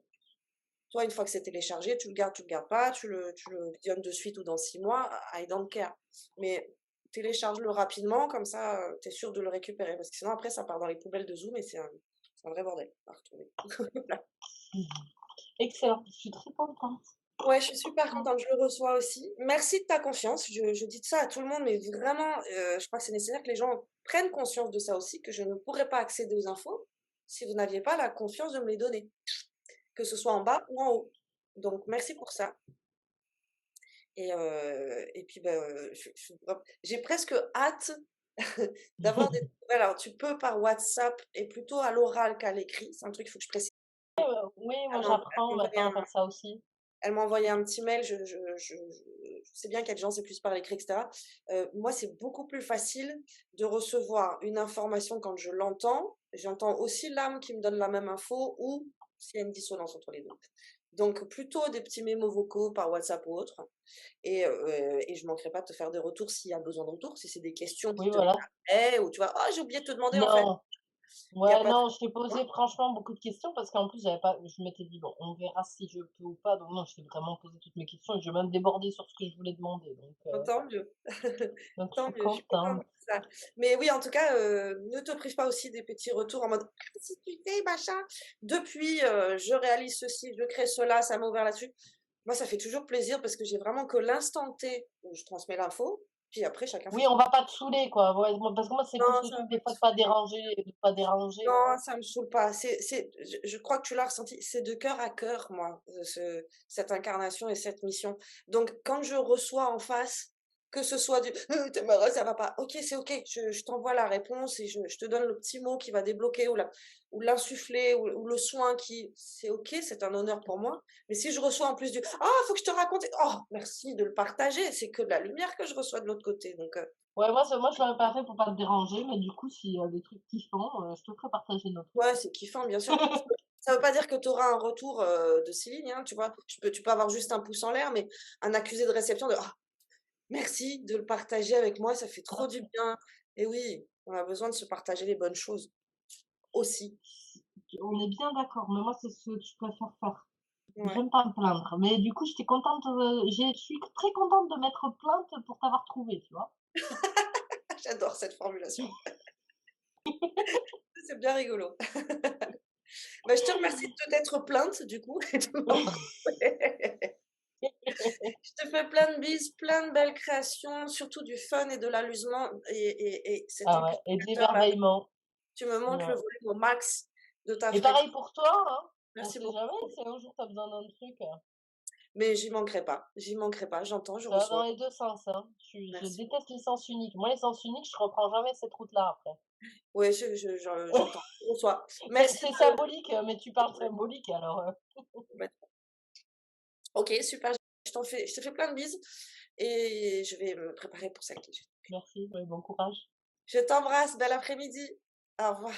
toi, une fois que c'est téléchargé, tu le gardes pas, tu le visionnes de suite ou dans 6 mois, I don't care. Mais télécharge-le rapidement, comme ça, tu es sûr de le récupérer. Parce que sinon, après, ça part dans les poubelles de Zoom et c'est un vrai bordel à retrouver. Voilà. Mmh. Excellent, je suis très contente. Ouais, je suis super Mmh. contente, je le reçois aussi. Merci de ta confiance. Je dis ça à tout le monde, mais vraiment, je crois que c'est nécessaire que les gens prennent conscience de ça aussi, que je ne pourrais pas accéder aux infos si vous n'aviez pas la confiance de me les donner, que ce soit en bas ou en haut. Donc merci pour ça. Et puis, bah, j'ai presque hâte d'avoir des nouvelles. Alors tu peux par WhatsApp et plutôt à l'oral qu'à l'écrit, c'est un truc, il faut que je précise. Oui, moi Elle j'apprends m'a envoyé maintenant à faire ça aussi. Elle m'a envoyé un petit mail, je sais bien qu'il y a des gens, c'est plus par l'écrit et cetera. Moi, c'est beaucoup plus facile de recevoir une information quand je l'entends. J'entends aussi l'âme qui me donne la même info ou s'il y a une dissonance entre les 2. Donc plutôt des petits mémos vocaux par WhatsApp ou autre et je manquerai pas de te faire des retours s'il y a besoin de retours, si c'est des questions qui Oui, te voilà. viennent ou tu vois: «Oh, j'ai oublié de te demander en fait». Non. Il y a Ouais, pas de non, je t'ai posé franchement beaucoup de questions parce qu'en plus j'avais pas je m'étais dit: «Bon, on verra si je peux ou pas», donc non, je t'ai vraiment posé toutes mes questions et j'ai même débordé sur ce que je voulais demander, tant mieux. donc je Tant suis mieux, je suis contente contente. de ça. Mais oui, en tout cas, ne te prive pas aussi des petits retours en mode: «Ah si tu fais machin, depuis, je réalise ceci, je crée cela, ça m'a ouvert là-dessus». Moi, ça fait toujours plaisir parce que j'ai vraiment que l'instant T où je transmets l'info, puis après chacun fait Oui, son on va pas te saouler quoi, ouais, moi parce que moi c'est plus non, le ça va truc pas des te fois saouler. de pas déranger, Non, ça me saoule pas. Je crois que tu l'as ressenti, c'est de cœur à cœur, moi, cette incarnation et cette mission. Donc, quand je reçois en face, que ce soit du t'es malade, ça va pas. Ok, c'est ok, je t'envoie la réponse et je te donne le petit mot qui va débloquer ou l'insuffler ou le soin qui, c'est ok, c'est un honneur pour moi. Mais si je reçois en plus du ah, faut que je te raconte, oh, merci de le partager, c'est que de la lumière que je reçois de l'autre côté. Donc, Ouais, moi je l'aurais pas fait pour pas te déranger, mais du coup s'il y a des trucs kiffants, je te ferai partager nos trucs. ouais, c'est kiffant, bien sûr. Ça veut pas dire que tu auras un retour, de 6 lignes, hein, tu vois? Tu peux avoir juste un pouce en l'air, mais un accusé de réception de: «Ah, merci de le partager avec moi, ça fait trop du bien» et oui, on a besoin de se partager les bonnes choses aussi. On est bien d'accord, mais moi c'est ce que je préfère faire. Ouais, J'aime pas me plaindre, mais du coup j'étais contente, je suis très contente de m'être plainte pour t'avoir trouvé, tu vois? j'adore cette formulation. C'est bien rigolo. Bah, je te remercie de t'être plainte du coup et de m'avoir je te fais plein de bises, plein de belles créations, surtout du fun et de l'amusement et cet Ah ouais, et de amplificateur-là, l'émerveillement. tu me montes Ouais. le volume au max de ta Et pareil fréquence. pour toi, hein, on Merci sait jamais beaucoup. si un jour tu as besoin d'un truc, Mais j'y manquerai pas, j'entends, je ça va dans reçois. les 2 sens, hein. Je Merci déteste beaucoup. les sens uniques. Moi, les sens uniques, je reprends jamais cette route-là après. Ouais, j'entends, je reçois. C'est Merci c'est de symbolique, mais tu parles symbolique alors, complètement. OK, super, je te fais plein de bises et je vais me préparer pour celle qui merci, ouais, bon courage. je t'embrasse, bel après-midi. Au revoir.